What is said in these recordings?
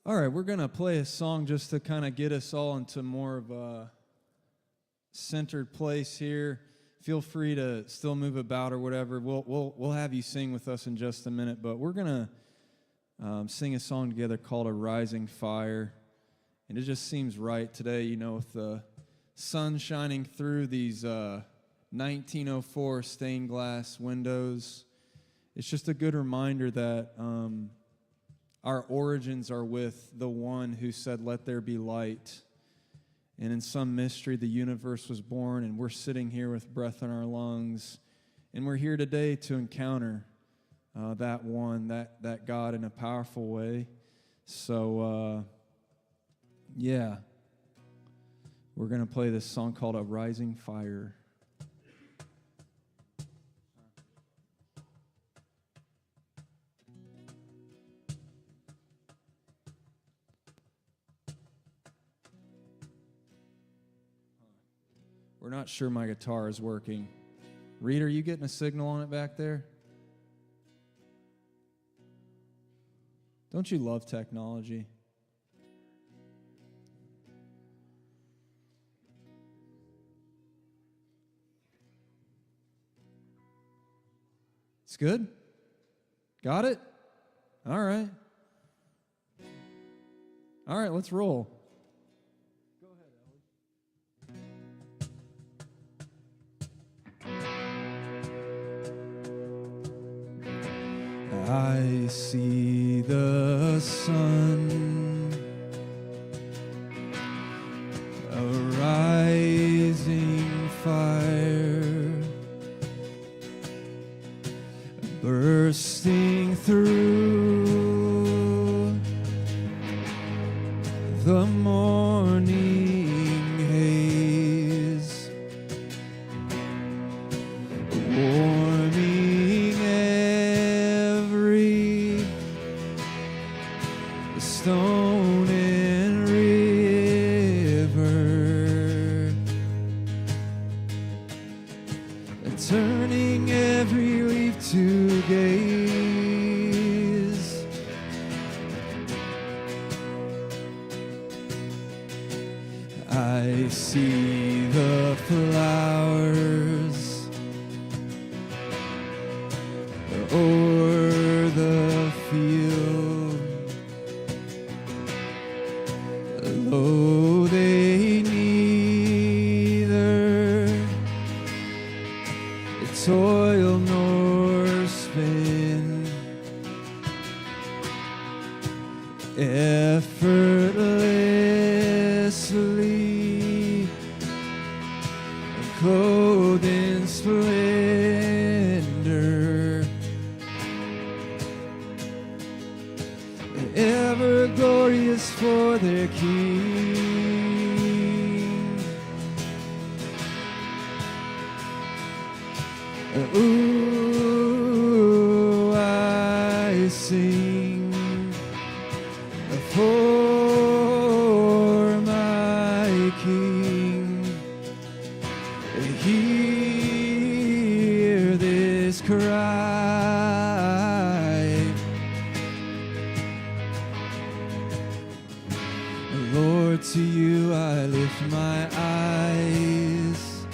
All right, we're going to play a song just to kind of get us all into more of a centered place here. Feel free to still move about or whatever. We'll have you sing with us in just a minute, but we're going to sing a song together called A Rising Fire. And it just seems right today, you know, with the sun shining through these 1904 stained glass windows. It's just a good reminder that our origins are with the one who said, "Let there be light." And in some mystery, the universe was born, and we're sitting here with breath in our lungs. And we're here today to encounter that one, that God in a powerful way. So, yeah, we're going to play this song called A Rising Fire. We're not sure my guitar is working. Reed, are you getting a signal on it back there? Don't you love technology? It's good? Got it? All right. All right, let's roll. I see the sun, a rising fire, bursting through the morning haze, warming every stone and river, turning every leaf to gaze. I see the flowers o'er the field, lo, they neither toil nor spin, effortlessly clothed in splendor, ever glorious for their King. Ooh, I sing for my King. Hear this cry, Lord, to you I lift my eyes.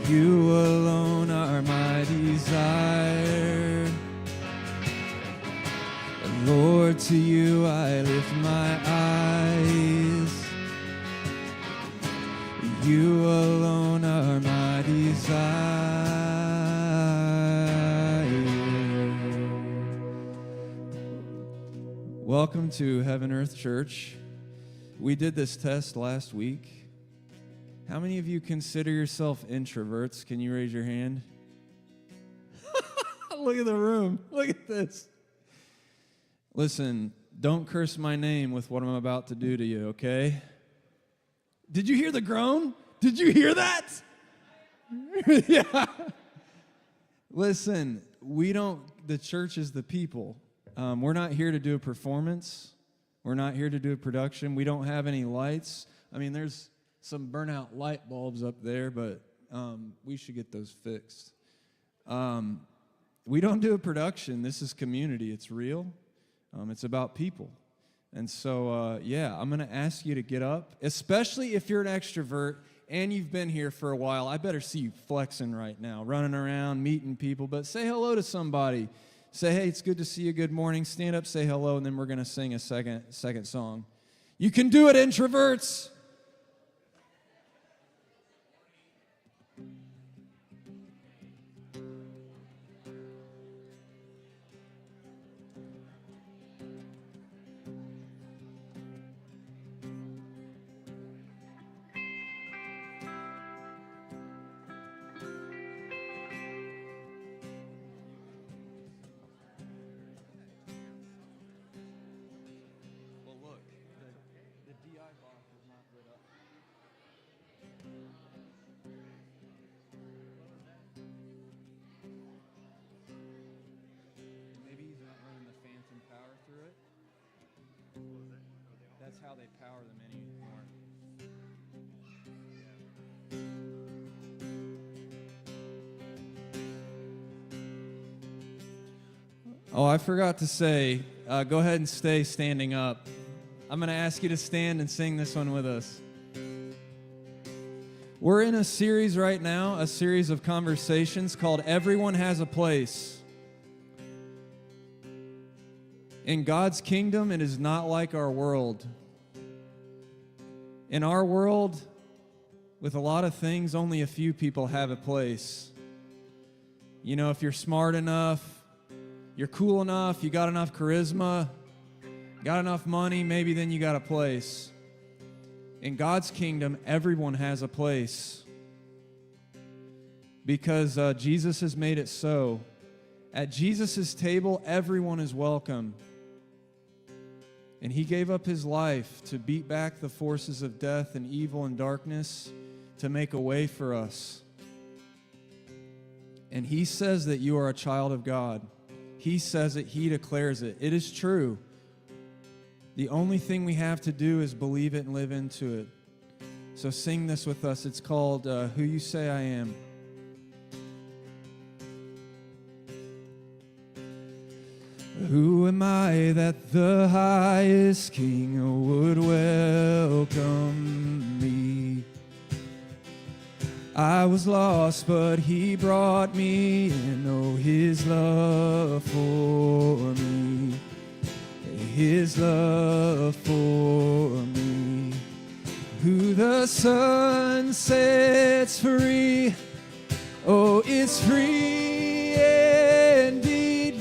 You alone are my desire. Lord, to you I lift my eyes. You alone are my desire. Welcome to Heaven Earth Church. We did this test last week. How many of you consider yourself introverts? Can you raise your hand? Look at the room. Look at this. Listen, don't curse my name with what I'm about to do to you, okay? Did you hear the groan? Did you hear that? Yeah. Listen, the church is the people. We're not here to do a performance. We're not here to do a production. We don't have any lights. I mean, there's some burnout light bulbs up there, but we should get those fixed. We don't do a production. This is community. It's real. It's about people. And so, I'm going to ask you to get up, especially if you're an extrovert and you've been here for a while. I better see you flexing right now, running around, meeting people. But say hello to somebody. Say, hey, it's good to see you. Good morning. Stand up, say hello, and then we're going to sing a second song. You can do it, introverts. That's how they power them anymore. Oh, I forgot to say, go ahead and stay standing up. I'm going to ask you to stand and sing this one with us. We're in a series right now, a series of conversations called Everyone Has a Place. In God's kingdom, it is not like our world. In our world, with a lot of things, only a few people have a place. You know, if you're smart enough, you're cool enough, you got enough charisma, got enough money, maybe then you got a place. In God's kingdom, everyone has a place. Because Jesus has made it so. At Jesus' table, everyone is welcome. And he gave up his life to beat back the forces of death and evil and darkness, to make a way for us. And he says that you are a child of God. He says it, he declares it. It is true. The only thing we have to do is believe it and live into it. So sing this with us. It's called Who You Say I Am. Who am I that the highest king would welcome me? I was lost, but he brought me in. Oh, his love for me. His love for me. Who the Son sets free, oh, it's free indeed.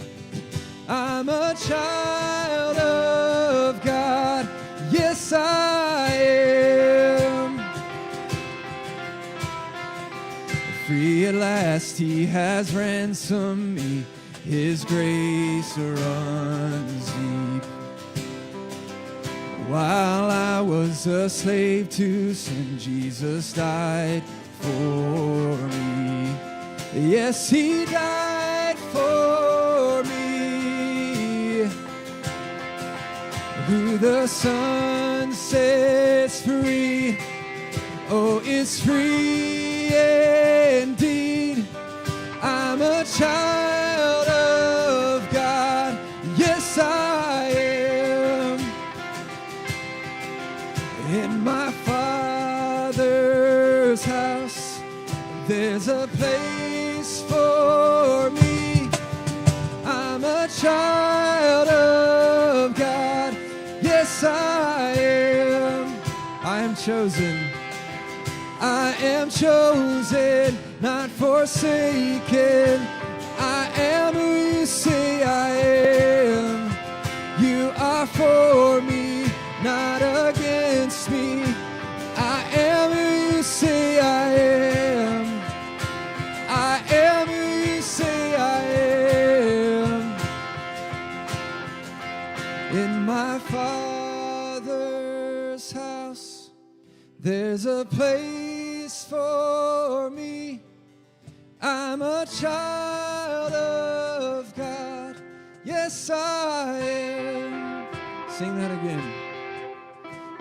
I'm a child of God, yes I am. Free at last, he has ransomed me. His grace runs deep. While I was a slave to sin, Jesus died for me. Yes, he died for me. Who the Son sets free, oh, it's free indeed. I'm a child of God, yes I am. In my Father's house, there's a place for me. I'm a child of God, yes I am. I am chosen. I am chosen, not forsaken. I am who you say I am. You are for me, not against me. I am who you say I am. I am who you say I am. In my Father's house, there's a place for me. I'm a child of God, yes I am. Sing that again.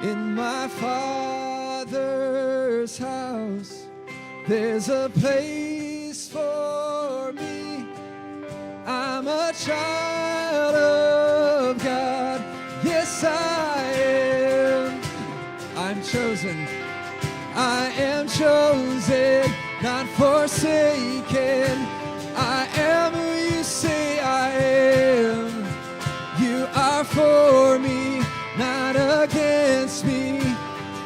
In my Father's house, there's a place for me. I'm a child of God. I'm chosen. I am chosen, not forsaken. I am who you say I am. You are for me, not against me.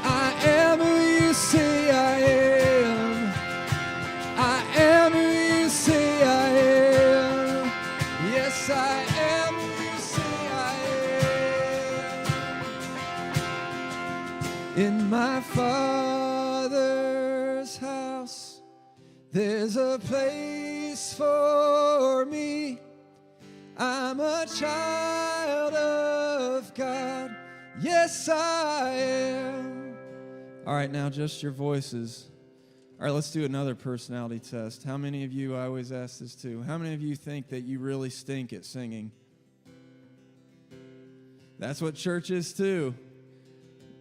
I am who you say I am. I am who you say I am. Yes, I am who you say I am. In my Father's house, there's a place for me. I'm a child of God. Yes, I am. All right, now just your voices. All right, let's do another personality test. How many of you, I always ask this too, how many of you think that you really stink at singing? That's what church is too.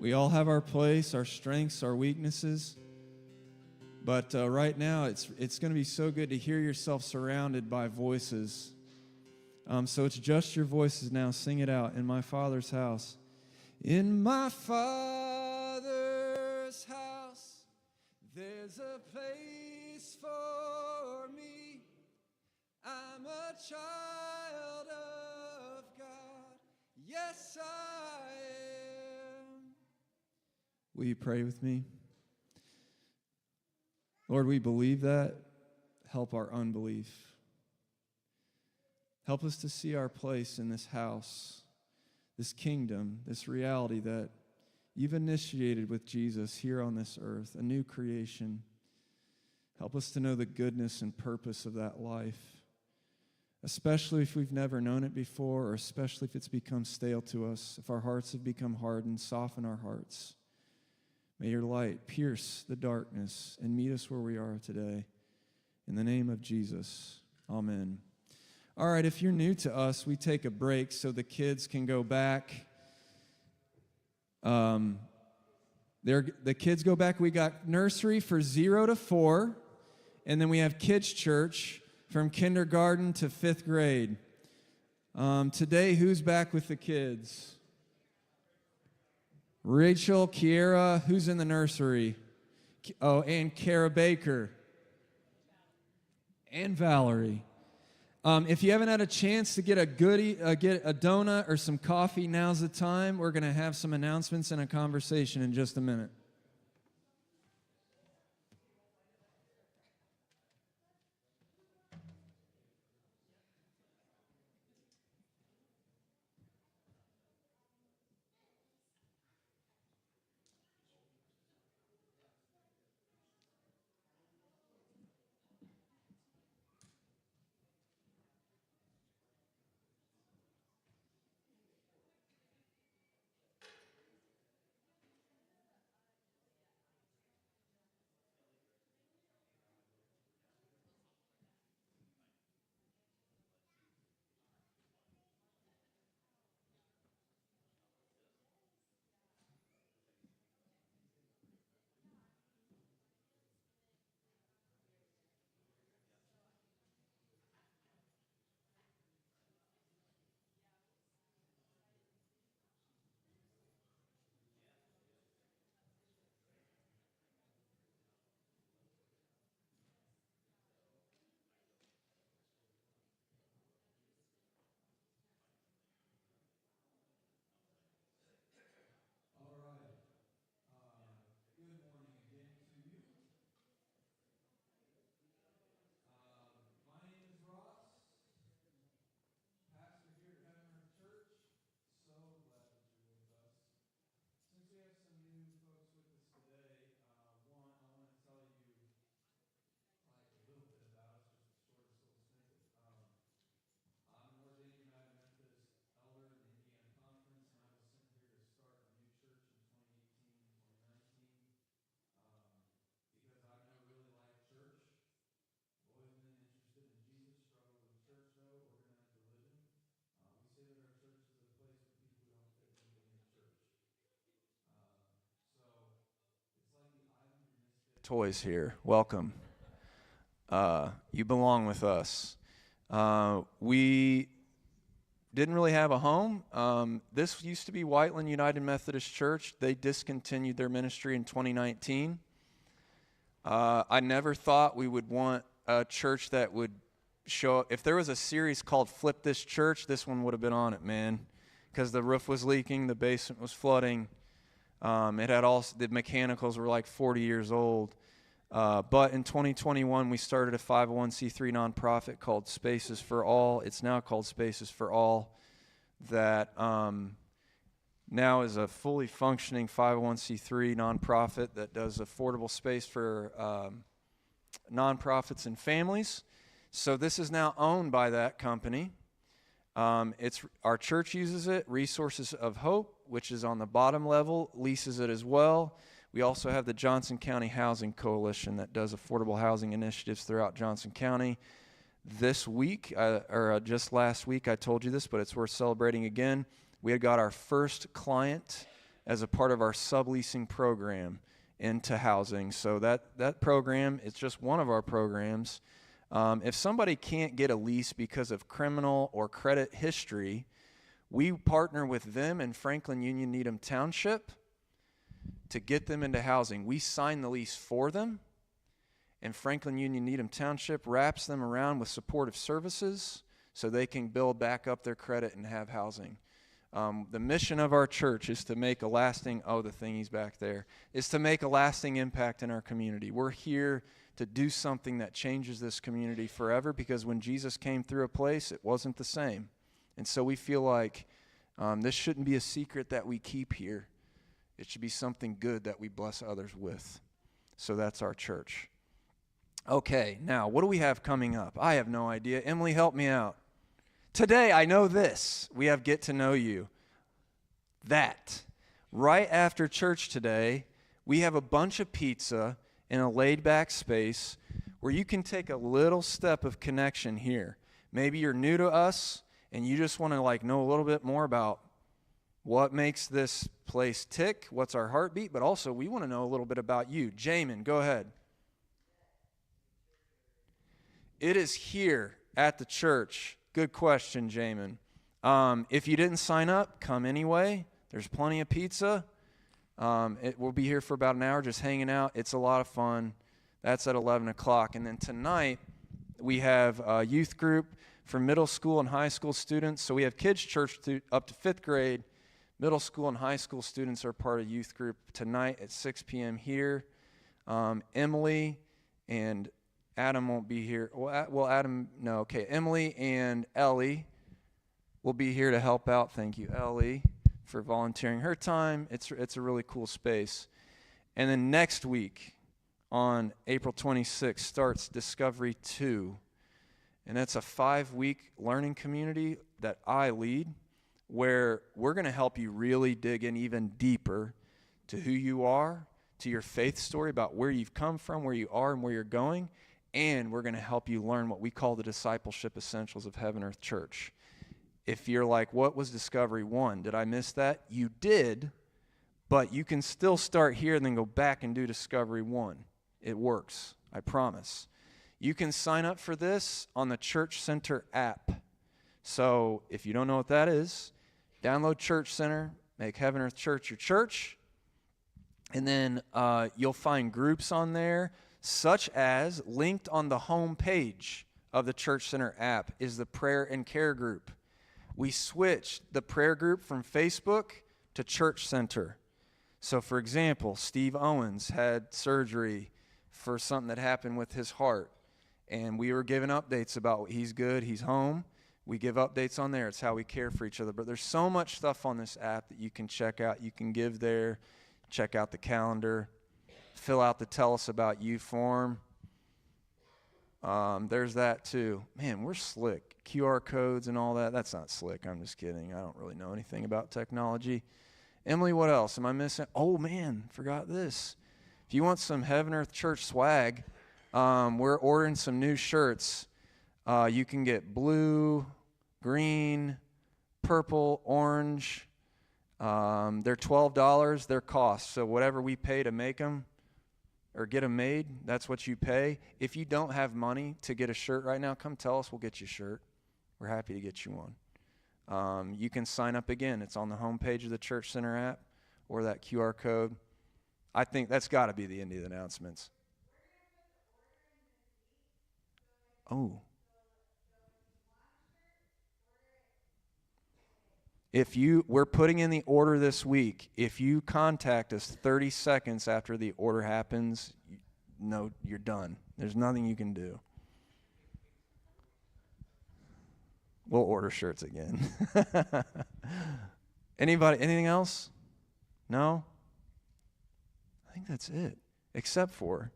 We all have our place, our strengths, our weaknesses. But right now, it's going to be so good to hear yourself surrounded by voices. So it's just your voices now. Sing it out. In my Father's house. In my Father's house, there's a place for me. I'm a child of God. Yes, I am. Will you pray with me? Lord, we believe that. Help our unbelief. Help us to see our place in this house, this kingdom, this reality that you've initiated with Jesus here on this earth, a new creation. Help us to know the goodness and purpose of that life, especially if we've never known it before, or especially if it's become stale to us, if our hearts have become hardened, soften our hearts. May your light pierce the darkness and meet us where we are today. In the name of Jesus, amen. All right, if you're new to us, we take a break so the kids can go back. The kids go back. We got nursery for 0 to 4, and then we have kids' church from kindergarten to 5th grade. Today, who's back with the kids? Rachel, Kiera, who's in the nursery? Oh, and Kara Baker. And Valerie. If you haven't had a chance to get a goodie, get a donut or some coffee, now's the time. We're going to have some announcements and a conversation in just a minute. Toys here. Welcome. You belong with us. We didn't really have a home. This used to be Whiteland United Methodist Church. They discontinued their ministry in 2019. I never thought we would want a church that would show. If there was a series called Flip This Church, this one would have been on it, man, because the roof was leaking, the basement was flooding. It had all the mechanicals were like 40 years old. But in 2021, we started a 501c3 nonprofit called Spaces for All. It's now called Spaces for All, that now is a fully functioning 501c3 nonprofit that does affordable space for nonprofits and families. So this is now owned by that company. It's our church uses it. Resources of Hope, which is on the bottom level, leases it as well. We also have the Johnson County Housing Coalition that does affordable housing initiatives throughout Johnson County. This week, just last week, I told you this, but it's worth celebrating again. We had got our first client as a part of our subleasing program into housing. So that program, it's just one of our programs. If somebody can't get a lease because of criminal or credit history, we partner with them in Franklin Union Needham Township to get them into housing. We sign the lease for them, and Franklin Union Needham Township wraps them around with supportive services so they can build back up their credit and have housing. The mission of our church is to make a lasting, the thingy's back there, is to make a lasting impact in our community. We're here to do something that changes this community forever, because when Jesus came through a place, it wasn't the same. And so we feel like this shouldn't be a secret that we keep here. It should be something good that we bless others with. So that's our church. Okay, now what do we have coming up? I have no idea. Emily, help me out. Today, I know this. We have Get to Know You. That. Right after church today, we have a bunch of pizza in a laid-back space where you can take a little step of connection here. Maybe you're new to us and you just want to know a little bit more about what makes this place tick, what's our heartbeat, but also we want to know a little bit about you. Jamin, go ahead. It is here at the church. Good question, Jamin. If you didn't sign up, come anyway. There's plenty of pizza. We'll be here for about an hour just hanging out. It's a lot of fun. That's at 11 o'clock. And then tonight, we have a youth group for middle school and high school students. So we have kids' church up to 5th grade. Middle school and high school students are part of youth group tonight at 6 p.m. here. Emily and Adam won't be here. Emily and Ellie will be here to help out. Thank you, Ellie, for volunteering her time. It's a really cool space. And then next week, on April 26th, starts Discovery 2. And that's a 5-week learning community that I lead, where we're going to help you really dig in even deeper to who you are, to your faith story about where you've come from, where you are, and where you're going. And we're going to help you learn what we call the discipleship essentials of Heaven Earth Church. If you're like, what was Discovery 1? Did I miss that? You did, but you can still start here and then go back and do Discovery 1. It works, I promise. You can sign up for this on the Church Center app. So if you don't know what that is, download Church Center, make Heaven Earth Church your church, and then you'll find groups on there, such as linked on the home page of the Church Center app is the prayer and care group. We switched the prayer group from Facebook to Church Center. So, for example, Steve Owens had surgery for something that happened with his heart, and we were giving updates about he's good, he's home. We give updates on there. It's how we care for each other. But there's so much stuff on this app that you can check out. You can give there, check out the calendar, fill out the Tell Us About You form. There's that too. Man, we're slick. QR codes and all that. That's not slick. I'm just kidding. I don't really know anything about technology. Emily, what else? Am I missing? Oh, man, forgot this. If you want some Heaven Earth Church swag, we're ordering some new shirts. You can get blue, green, purple, orange. They're $12, their cost. So whatever we pay to make them or get them made, that's what you pay. If you don't have money to get a shirt right now, come tell us. We'll get you a shirt. We're happy to get you one. You can sign up again. It's on the homepage of the Church Center app or that QR code. I think that's got to be the end of the announcements. Oh. We're putting in the order this week. If you contact us 30 seconds after the order happens, no, you're done. There's nothing you can do. We'll order shirts again. Anybody, anything else? No? I think that's it. Except for,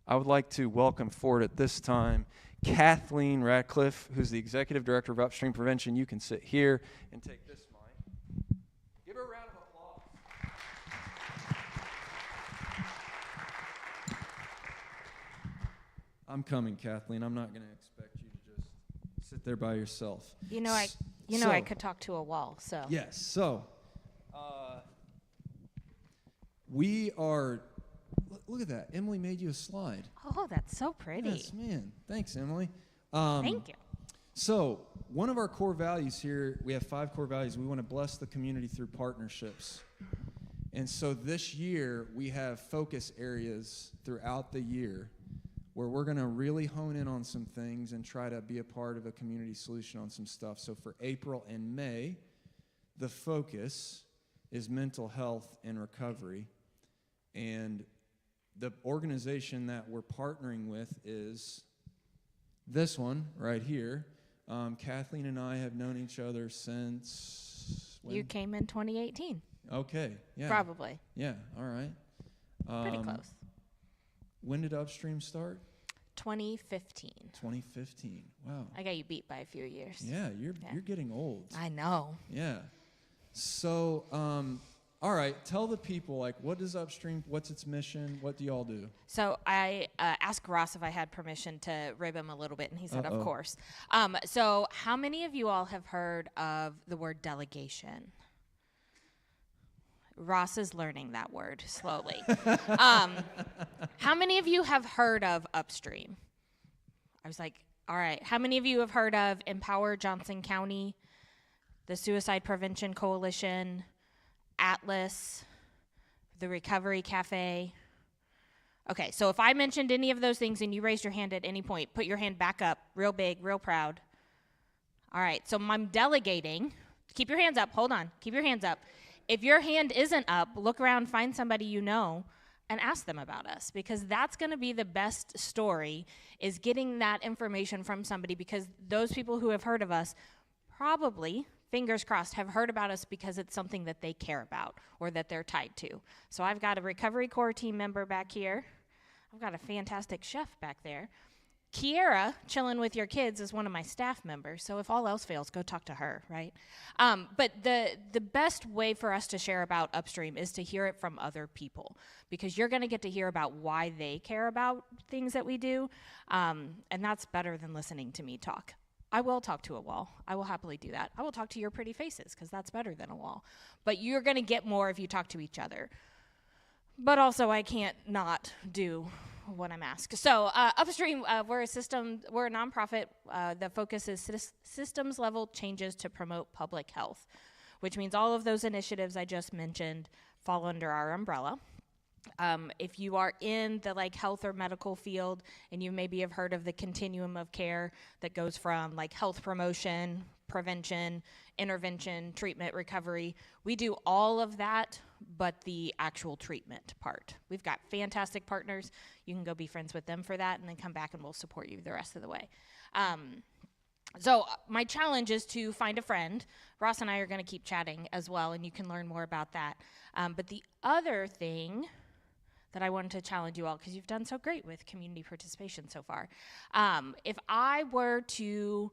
I would like to welcome forward at this time Kathleen Radcliffe, who's the Executive Director of Upstream Prevention. You can sit here and take this mic. Give her a round of applause. I'm coming, Kathleen. I'm not going to expect you to just sit there by yourself. I could talk to a wall, so. Yes. So, we are. Look at that. Emily made you a slide. Oh, that's so pretty. Yes, man. Thanks, Emily. Thank you. So, one of our core values here, we have 5 core values. We want to bless the community through partnerships. And so this year, we have focus areas throughout the year where we're going to really hone in on some things and try to be a part of a community solution on some stuff. So for April and May, the focus is mental health and recovery. And the organization that we're partnering with is this one right here. Kathleen and I have known each other since when? You came in 2018. Okay, yeah. Probably. Yeah, all right. Pretty close. When did Upstream start? 2015. 2015. Wow. I got you beat by a few years. Yeah, you're getting old. I know. Yeah. So, all right, tell the people, like, what is Upstream? What's its mission? What do y'all do? So I asked Ross if I had permission to rib him a little bit, and he said, Uh-oh. of course. So how many of you all have heard of the word delegation? Ross is learning that word slowly. How many of you have heard of Upstream? I was like, all right. How many of you have heard of Empower Johnson County, the Suicide Prevention Coalition, Atlas, the Recovery Cafe? Okay, so if I mentioned any of those things and you raised your hand at any point, put your hand back up, real big, real proud. All right, so I'm delegating. Keep your hands up. Hold on. Keep your hands up. If your hand isn't up, look around, find somebody you know, and ask them about us, because that's going to be the best story, is getting that information from somebody, because those people who have heard of us probably, fingers crossed, have heard about us because it's something that they care about or that they're tied to. So I've got a Recovery Corps team member back here. I've got a fantastic chef back there. Kiera, chilling with your kids, is one of my staff members, so if all else fails, go talk to her, right? But the best way for us to share about Upstream is to hear it from other people, because you're going to get to hear about why they care about things that we do, and that's better than listening to me talk. I will talk to a wall. I will happily do that. I will talk to your pretty faces, because that's better than a wall. But you're going to get more if you talk to each other. But also, I can't not do what I'm asked. So Upstream, we're a nonprofit. The focus is systems level changes to promote public health, which means all of those initiatives I just mentioned fall under our umbrella. If you are in the health or medical field, and you maybe have heard of the continuum of care that goes from health promotion, prevention, intervention, treatment, recovery, we do all of that, but the actual treatment part. We've got fantastic partners. You can go be friends with them for that, and then come back and we'll support you the rest of the way. So my challenge is to find a friend. Ross and I are going to keep chatting as well, and you can learn more about that. But the other thing that I wanted to challenge you all, because you've done so great with community participation so far. If I were to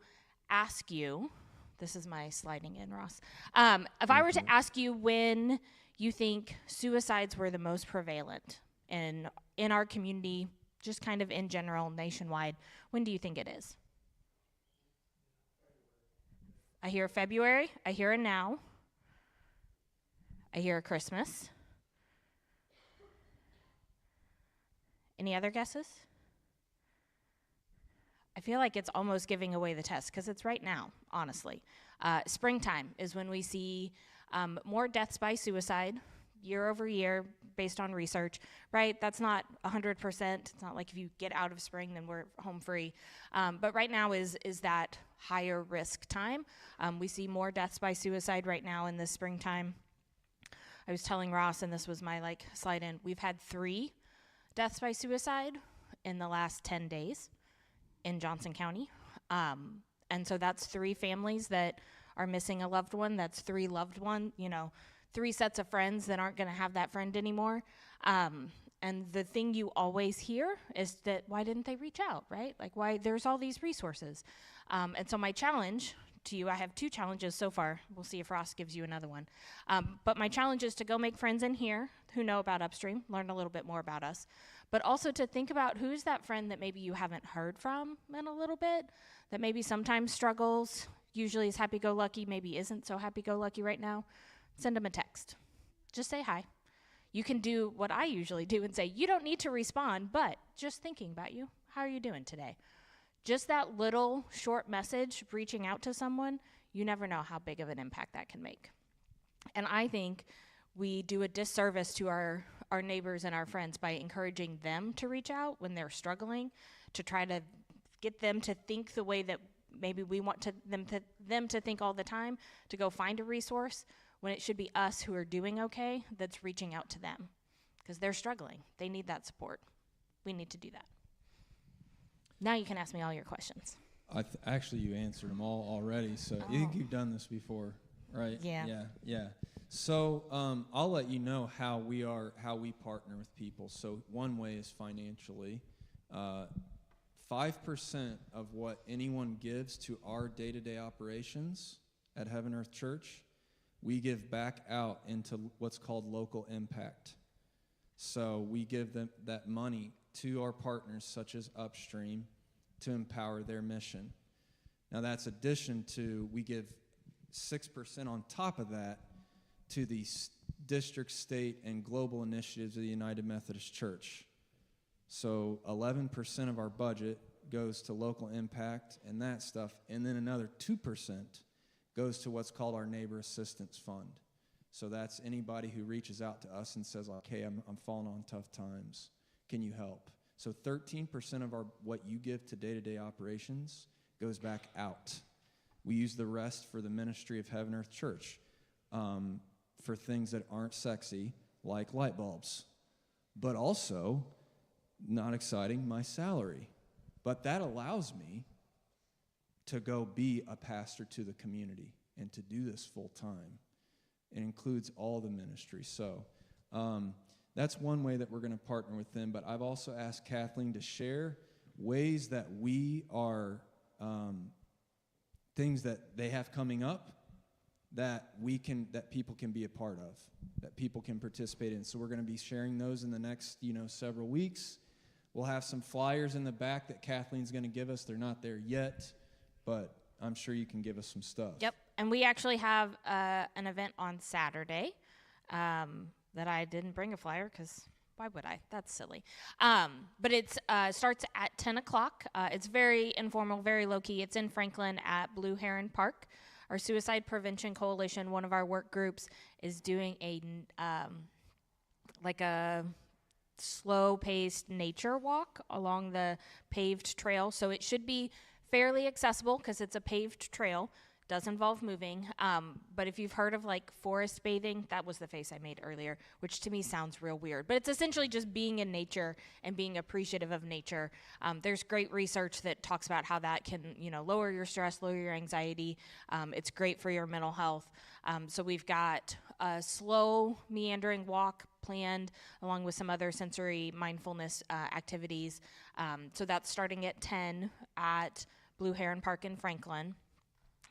ask you, this is my sliding in, Ross. If I were to ask you when you think suicides were the most prevalent in our community, just kind of in general, nationwide, when do you think it is? I hear February. I hear a now. I hear a Christmas. Any other guesses? I feel like it's almost giving away the test because it's right now, honestly. Springtime is when we see more deaths by suicide year over year based on research, right? That's not 100%. It's not like if you get out of spring, then we're home free. But right now is that higher risk time. We see more deaths by suicide right now in the springtime. I was telling Ross, and this was my slide in, we've had 3 deaths by suicide in the last 10 days in Johnson County. And so that's 3 families that are missing a loved one. That's 3 loved ones, 3 sets of friends that aren't going to have that friend anymore. And the thing you always hear is that, why didn't they reach out, right? Like, why there's all these resources. And so my challenge to you, I have 2 challenges so far. We'll see if Ross gives you another one. But my challenge is to go make friends in here who know about Upstream, learn a little bit more about us, but also to think about who's that friend that maybe you haven't heard from in a little bit, that maybe sometimes struggles, usually is happy-go-lucky, maybe isn't so happy-go-lucky right now. Send them a text. Just say hi. You can do what I usually do and say, you don't need to respond, but just thinking about you. How are you doing today? Just that little short message reaching out to someone, you never know how big of an impact that can make. And I think we do a disservice to our neighbors and our friends by encouraging them to reach out when they're struggling, to try to get them to think the way that maybe we want them to think all the time, to go find a resource, when it should be us who are doing okay that's reaching out to them because they're struggling. They need that support. We need to do that. Now you can ask me all your questions. Actually, you answered them all already, so you think you've done this before, right? Yeah. So I'll let you know how we partner with people. So one way is financially. 5% of what anyone gives to our day-to-day operations at Heaven Earth Church, we give back out into what's called local impact. So we give them that money to our partners, such as Upstream, to empower their mission. Now that's addition to, we give 6% on top of that to the district, state, and global initiatives of the United Methodist Church. So 11% of our budget goes to local impact and that stuff, and then another 2% goes to what's called our Neighbor Assistance Fund. So that's anybody who reaches out to us and says, like, hey, I'm falling on tough times. Can you help? So 13% of what you give to day-to-day operations goes back out. We use the rest for the ministry of Heaven Earth Church, for things that aren't sexy, like light bulbs. But also, not exciting, my salary. But that allows me to go be a pastor to the community and to do this full time. It includes all the ministry. So that's one way that we're going to partner with them. But I've also asked Kathleen to share ways that we are, things that they have coming up that people can be a part of, that people can participate in. So we're going to be sharing those in the next, several weeks. We'll have some flyers in the back that Kathleen's going to give us. They're not there yet, but I'm sure you can give us some stuff. Yep, and we actually have an event on Saturday that I didn't bring a flyer because why would I? That's silly. But it starts at 10 o'clock. It's very informal, very low-key. It's in Franklin at Blue Heron Park. Our Suicide Prevention Coalition, one of our work groups, is doing a slow-paced nature walk along the paved trail. So it should be fairly accessible because it's a paved trail. Does involve moving. But if you've heard of forest bathing, that was the face I made earlier, which to me sounds real weird. But it's essentially just being in nature and being appreciative of nature. There's great research that talks about how that can, lower your stress, lower your anxiety. It's great for your mental health. So we've got a slow, meandering walk planned along with some other sensory mindfulness activities. So that's starting at 10 at Blue Heron Park in Franklin.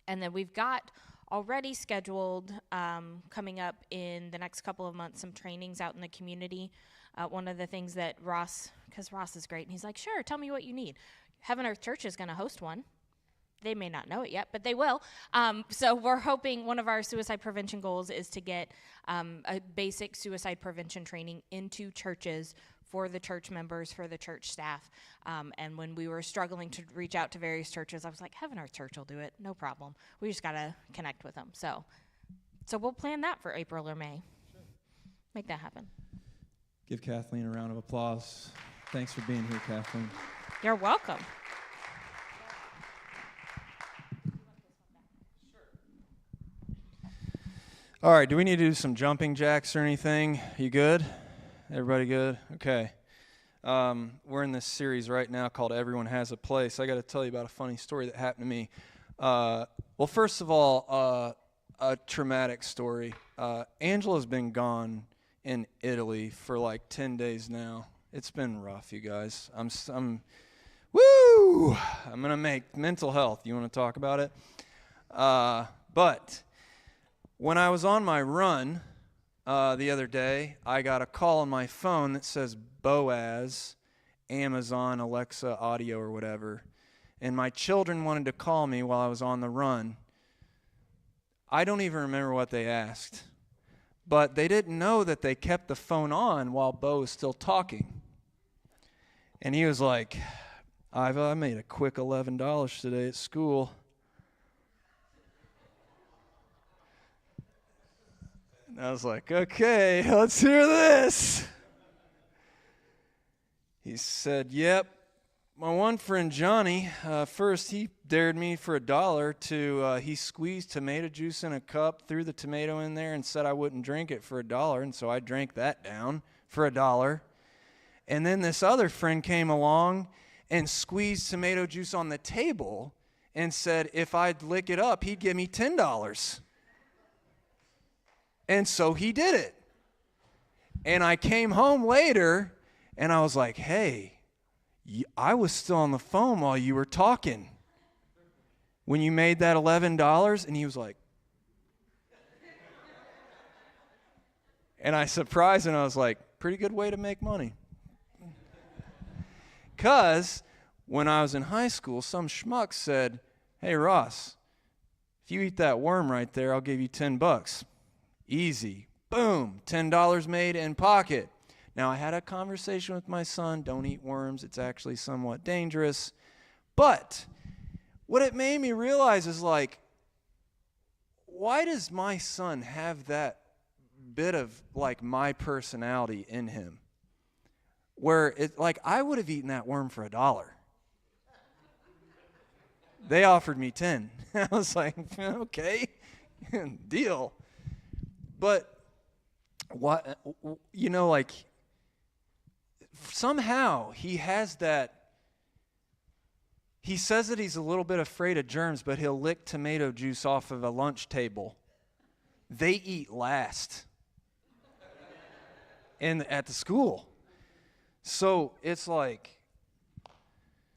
And then we've got already scheduled coming up in the next couple of months some trainings out in the community. One of the things that Ross, because Ross is great, and he's like, sure, tell me what you need. Heaven Earth Church is going to host one. They may not know it yet, but they will. So we're hoping one of our suicide prevention goals is to get a basic suicide prevention training into churches for the church members, for the church staff. And when we were struggling to reach out to various churches, I was like, Heaven Earth Church will do it. No problem. We just got to connect with them. So we'll plan that for April or May. Sure. Make that happen. Give Kathleen a round of applause. Thanks for being here, Kathleen. You're welcome. All right, do we need to do some jumping jacks or anything? You good? Everybody good? Okay. We're in this series right now called Everyone Has a Place. I got to tell you about a funny story that happened to me. Well, first of all, a traumatic story. Angela's been gone in Italy for like 10 days now. It's been rough, you guys. I'm going to make mental health. You want to talk about it? But when I was on my run the other day, I got a call on my phone that says Boaz, Amazon, Alexa, audio, or whatever. And my children wanted to call me while I was on the run. I don't even remember what they asked. But they didn't know that they kept the phone on while Bo was still talking. And he was like, I made a quick $11 today at school. And I was like, okay, let's hear this. He said, yep. My one friend, Johnny, first he dared me for $1 to, he squeezed tomato juice in a cup, threw the tomato in there, and said I wouldn't drink it for $1, and so I drank that down for $1. And then this other friend came along and squeezed tomato juice on the table and said if I'd lick it up, he'd give me $10. And so he did it. And I came home later, and I was like, hey, I was still on the phone while you were talking when you made that $11. And he was like, and I surprised him. I was like, pretty good way to make money. Because when I was in high school, some schmuck said, hey, Ross, if you eat that worm right there, I'll give you $10. Easy. Boom. $10 made in pocket. Now, I had a conversation with my son. Don't eat worms. It's actually somewhat dangerous. But what it made me realize is, like, why does my son have that bit of, like, my personality in him? Where, like, I would have eaten that worm for $1. They offered me 10. I was like, okay, deal. But, what, you know, like, somehow he has that, he says that he's a little bit afraid of germs, but he'll lick tomato juice off of a lunch table. They eat last at the school. So it's like,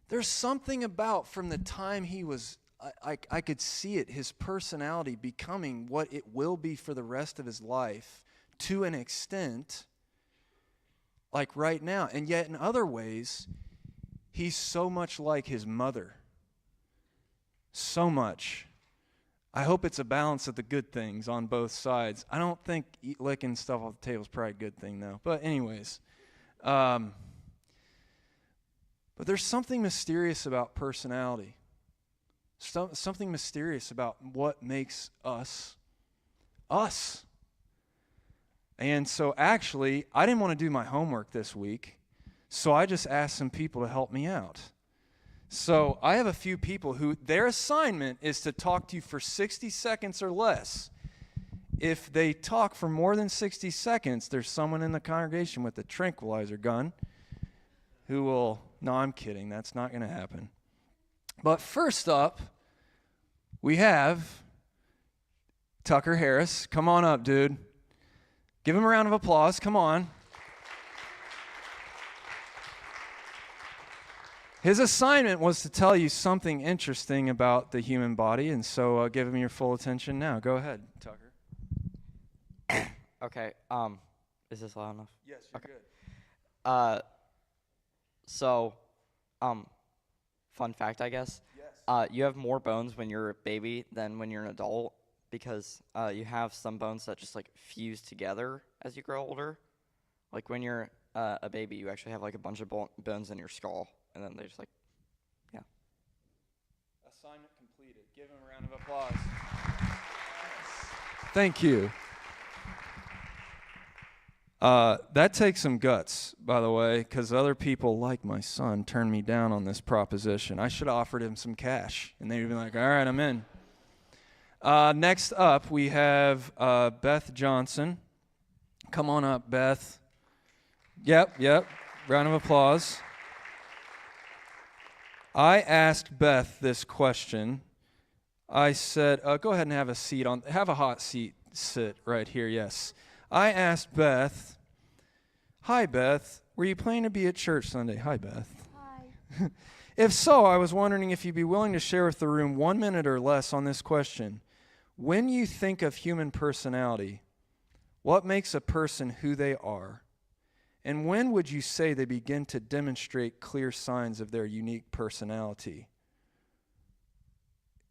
there's something about from the time he was, I could see it, his personality becoming what it will be for the rest of his life to an extent, like right now. And yet in other ways, he's so much like his mother. So much. I hope it's a balance of the good things on both sides. I don't think licking stuff off the table is probably a good thing, though. But anyways, but there's something mysterious about personality. Something mysterious about what makes us, us. And so actually, I didn't want to do my homework this week, so I just asked some people to help me out. So I have a few people who their assignment is to talk to you for 60 seconds or less. If they talk for more than 60 seconds, there's someone in the congregation with a tranquilizer gun who will, no, I'm kidding, that's not going to happen. But first up, we have Tucker Harris. Come on up, dude. Give him a round of applause. Come on. His assignment was to tell you something interesting about the human body, and so give him your full attention now. Go ahead, Tucker. Okay. Is this loud enough? Yes, you're okay. Good. So, fun fact, I guess. Yes. You have more bones when you're a baby than when you're an adult because you have some bones that just like fuse together as you grow older. Like when you're a baby, you actually have like a bunch of bones in your skull, and then they just like, yeah. Assignment completed. Give him a round of applause. Thank you. That takes some guts, by the way, because other people, like my son, turned me down on this proposition. I should have offered him some cash, and they'd been like, all right, I'm in. Next up, we have Beth Johnson. Come on up, Beth. Yep. Round of applause. I asked Beth this question. I said, go ahead and have a hot seat, sit right here, yes. I asked Beth, hi, Beth, were you planning to be at church Sunday? Hi, Beth. Hi. If so, I was wondering if you'd be willing to share with the room 1 minute or less on this question. When you think of human personality, what makes a person who they are? And when would you say they begin to demonstrate clear signs of their unique personality?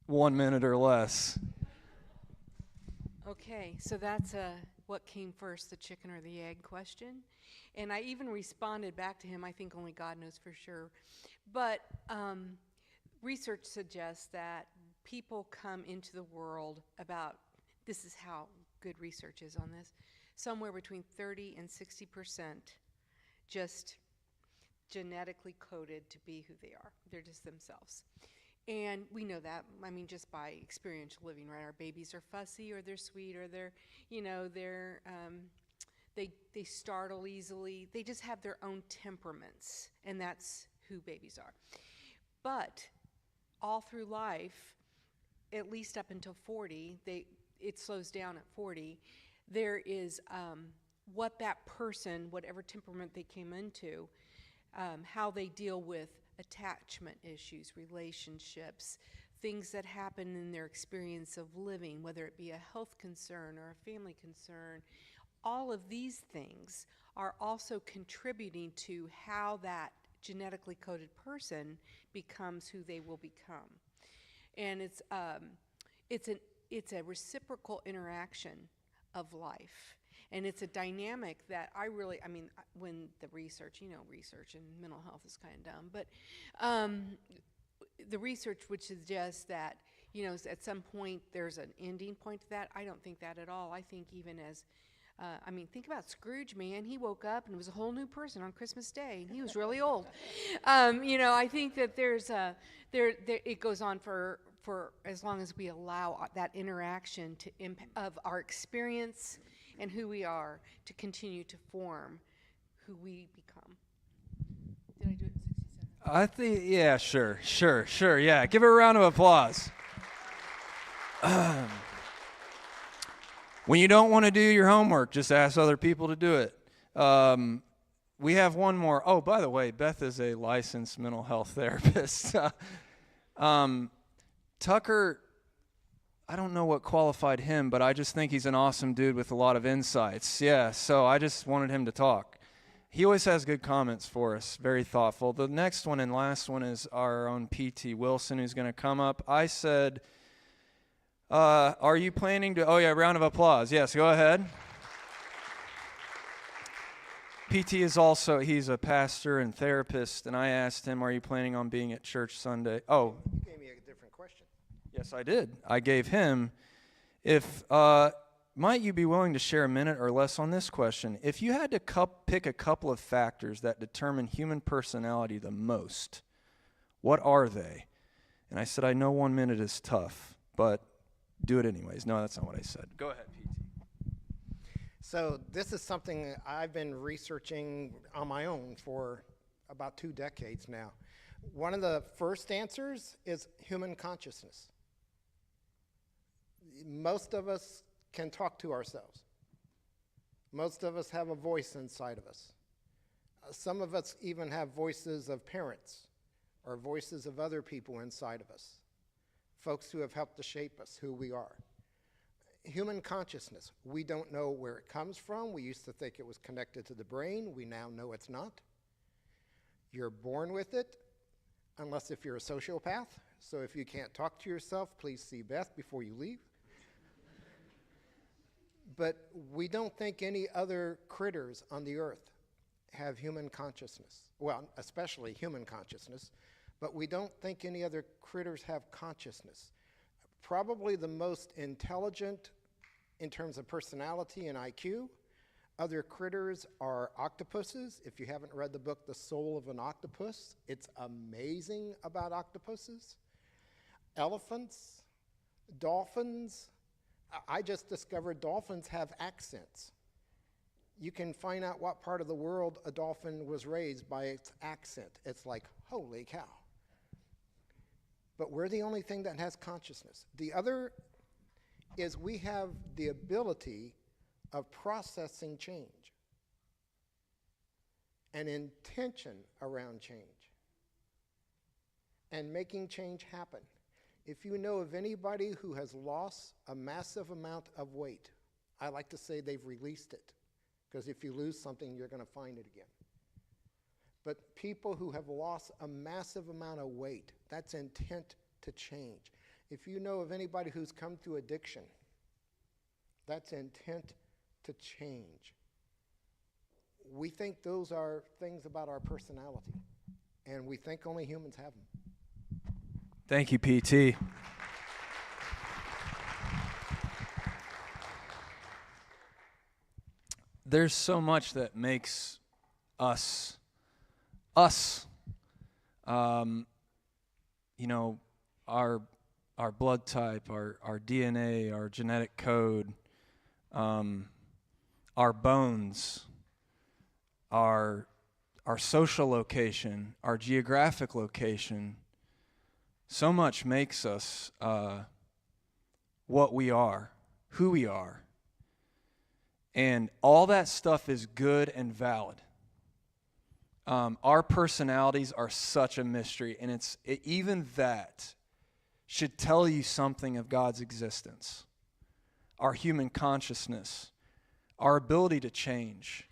1 minute or less. Okay, so that's what came first, the chicken or the egg question. And I even responded back to him, I think only God knows for sure. But research suggests that people come into the world this is how good research is on this, somewhere between 30 and 60% just genetically coded to be who they are. They're just themselves. And we know that, just by experiential living, right? Our babies are fussy, or they're sweet, or they're they startle easily. They just have their own temperaments, and that's who babies are. But all through life, at least up until 40, it slows down at 40. There is what that person, whatever temperament they came into, how they deal with attachment issues, relationships, things that happen in their experience of living, whether it be a health concern or a family concern. All of these things are also contributing to how that genetically coded person becomes who they will become. And it's a reciprocal interaction of life. And it's a dynamic that when the research and mental health is kind of dumb, but the research which suggests that, at some point there's an ending point to that, I don't think that at all. I think even as, think about Scrooge, man. He woke up and was a whole new person on Christmas Day, and he was really old. I think that it goes on for as long as we allow that interaction of our experience and who we are to continue to form who we become. Did I do it in 60 seconds? I think, yeah, sure, yeah. Give her a round of applause. When you don't want to do your homework, just ask other people to do it. We have one more. Oh, by the way, Beth is a licensed mental health therapist. Tucker, I don't know what qualified him, but I just think he's an awesome dude with a lot of insights. Yeah, so I just wanted him to talk. He always has good comments for us, very thoughtful. The next one and last one is our own P.T. Wilson, who's going to come up. I said, are you planning to, round of applause. Yes, go ahead. P.T. is also, he's a pastor and therapist, and I asked him, are you planning on being at church Sunday? Oh. You gave me a different question. Yes, I did. I gave him, might you be willing to share a minute or less on this question? If you had to pick a couple of factors that determine human personality the most, what are they? And I said, I know 1 minute is tough, but do it anyways. No, that's not what I said. Go ahead, P.T. So this is something I've been researching on my own for about 2 decades now. One of the first answers is human consciousness. Most of us can talk to ourselves. Most of us have a voice inside of us. Some of us even have voices of parents or voices of other people inside of us, folks who have helped to shape us, who we are. Human consciousness, we don't know where it comes from. We used to think it was connected to the brain. We now know it's not. You're born with it, unless if you're a sociopath. So if you can't talk to yourself, please see Beth before you leave. But we don't think any other critters on the earth have human consciousness. Well, especially human consciousness, but we don't think any other critters have consciousness. Probably the most intelligent in terms of personality and IQ. Other critters are octopuses. If you haven't read the book, The Soul of an Octopus, it's amazing about octopuses. Elephants, dolphins. I just discovered dolphins have accents. You can find out what part of the world a dolphin was raised by its accent. It's like, holy cow. But we're the only thing that has consciousness. The other is we have the ability of processing change and intention around change and making change happen. If you know of anybody who has lost a massive amount of weight, I like to say they've released it, because if you lose something, you're going to find it again. But people who have lost a massive amount of weight, that's intent to change. If you know of anybody who's come through addiction, that's intent to change. We think those are things about our personality, and we think only humans have them. Thank you, PT. There's so much that makes us. You know, our blood type, our DNA, our genetic code, our bones, our social location, our geographic location. So much makes us what we are, who we are. And all that stuff is good and valid. Our personalities are such a mystery, and even that should tell you something of God's existence. Our human consciousness, our ability to change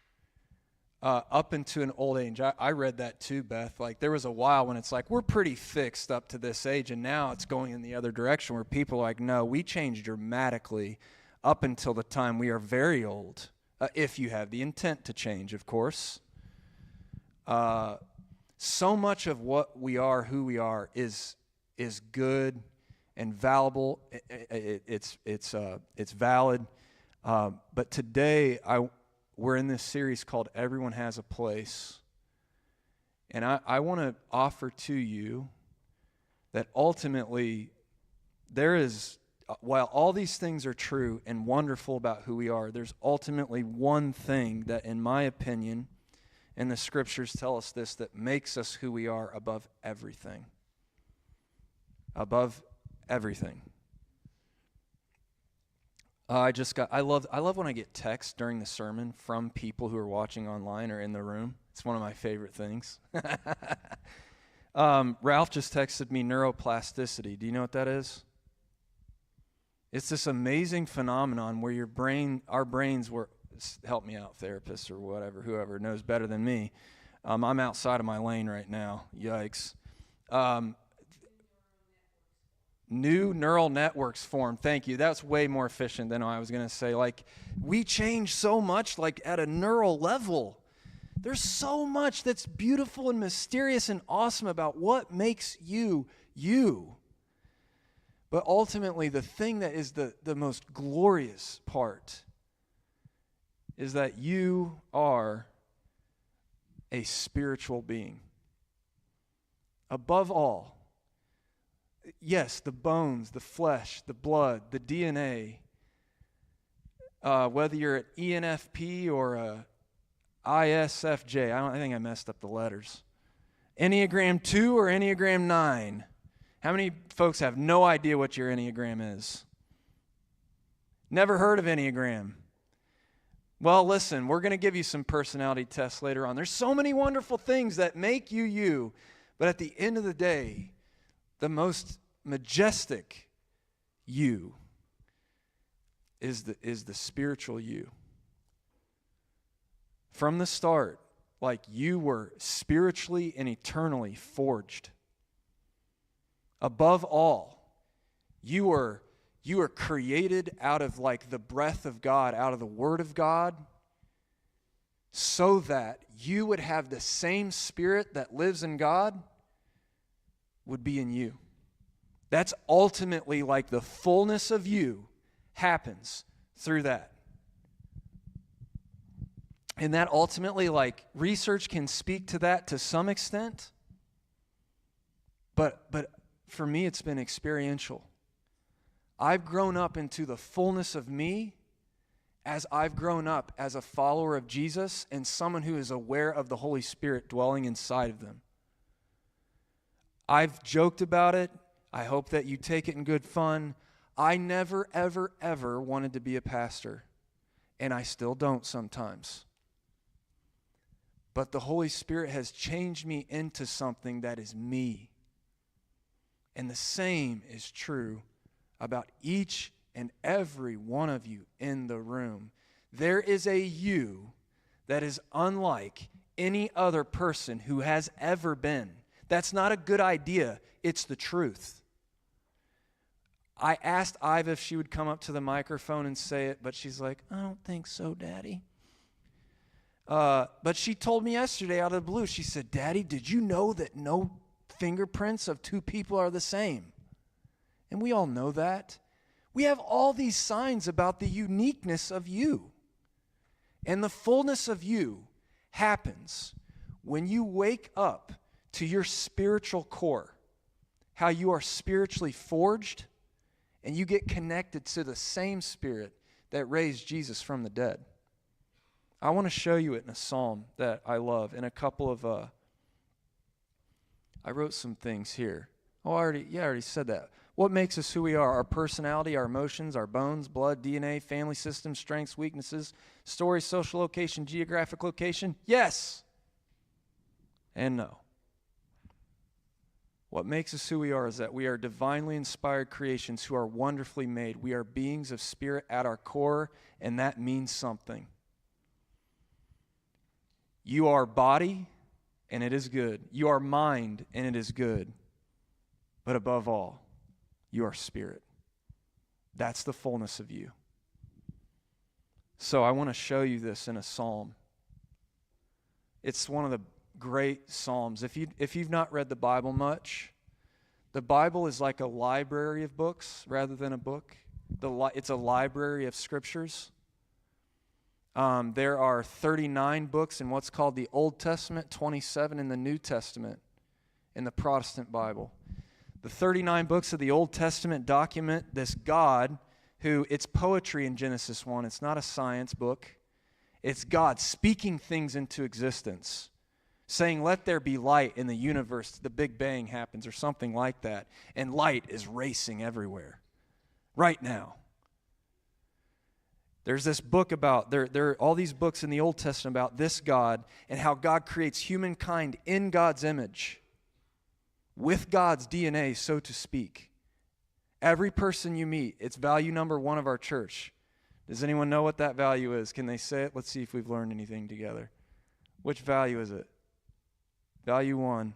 up into an old age. I read that too, Beth. Like, there was a while when it's like, we're pretty fixed up to this age, and now it's going in the other direction where people are like, no, we change dramatically up until the time we are very old, if you have the intent to change, of course. So much of what we are, who we are, is good and valuable. It's valid. But today, we're in this series called Everyone Has a Place. And I want to offer to you that ultimately there is, while all these things are true and wonderful about who we are, there's ultimately one thing that, in my opinion, and the scriptures tell us this, that makes us who we are above everything. Above everything. I love when I get texts during the sermon from people who are watching online or in the room. It's one of my favorite things. Ralph just texted me neuroplasticity. Do you know what that is? It's this amazing phenomenon where our brains were, help me out, therapists or whatever, whoever knows better than me. I'm outside of my lane right now. Yikes. New neural networks formed. Thank you. That's way more efficient than I was going to say. Like, we change so much, like, at a neural level. There's so much that's beautiful and mysterious and awesome about what makes you, you. But ultimately, the thing that is the most glorious part is that you are a spiritual being. Above all, yes, the bones, the flesh, the blood, the DNA, whether you're an ENFP or a ISFJ, I think I messed up the letters. Enneagram 2 or Enneagram 9. How many folks have no idea what your Enneagram is? Never heard of Enneagram. Well, listen, we're going to give you some personality tests later on. There's so many wonderful things that make you you, but at the end of the day, the most majestic you is the spiritual you. From the start, like, you were spiritually and eternally forged. Above all, you were created out of, like, the breath of God, out of the Word of God. so that you would have the same Spirit that lives in God would be in you. That's ultimately like the fullness of you happens through that. And that ultimately, like, research can speak to that to some extent. But for me, it's been experiential. I've grown up into the fullness of me as I've grown up as a follower of Jesus and someone who is aware of the Holy Spirit dwelling inside of them. I've joked about it. I hope that you take it in good fun. I never, ever, ever wanted to be a pastor, and I still don't sometimes. But the Holy Spirit has changed me into something that is me. And the same is true about each and every one of you in the room. There is a you that is unlike any other person who has ever been. That's not a good idea. It's the truth. I asked Iva if she would come up to the microphone and say it, but she's like, I don't think so, Daddy. But she told me yesterday out of the blue, she said, Daddy, did you know that no fingerprints of two people are the same? And we all know that. We have all these signs about the uniqueness of you. And the fullness of you happens when you wake up to your spiritual core, how you are spiritually forged, and you get connected to the same Spirit that raised Jesus from the dead. I want to show you it in a psalm that I love, and a couple of, I wrote some things here. I already said that. What makes us who we are? Our personality, our emotions, our bones, blood, DNA, family system, strengths, weaknesses, story, social location, geographic location? Yes and no. What makes us who we are is that we are divinely inspired creations who are wonderfully made. We are beings of spirit at our core, and that means something. You are body, and it is good. You are mind, and it is good. But above all, you are spirit. That's the fullness of you. So I want to show you this in a psalm. It's one of the great psalms. If you've not read the Bible much, the Bible is like a library of books rather than a book. It's a library of scriptures. There are 39 books in what's called the Old Testament, 27 in the New Testament in the Protestant Bible. The 39 books of the Old Testament document this God who, it's poetry in Genesis 1. It's not a science book. It's God speaking things into existence, saying, let there be light in the universe. The Big Bang happens or something like that. And light is racing everywhere right now. There's this book about, there are all these books in the Old Testament about this God and how God creates humankind in God's image, with God's DNA, so to speak. Every person you meet, it's value number 1 of our church. Does anyone know what that value is? Can they say it? Let's see if we've learned anything together. Which value is it? Value 1.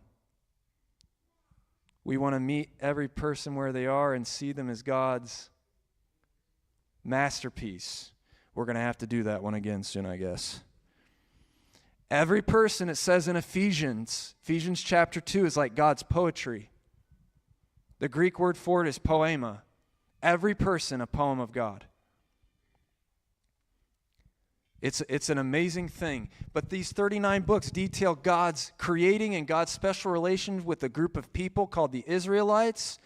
We want to meet every person where they are and see them as God's masterpiece. We're going to have to do that one again soon, I guess. Every person, it says in Ephesians chapter 2 is like God's poetry. The Greek word for it is poema. Every person, a poem of God. It's an amazing thing. But these 39 books detail God's creating and God's special relations with a group of people called the Israelites.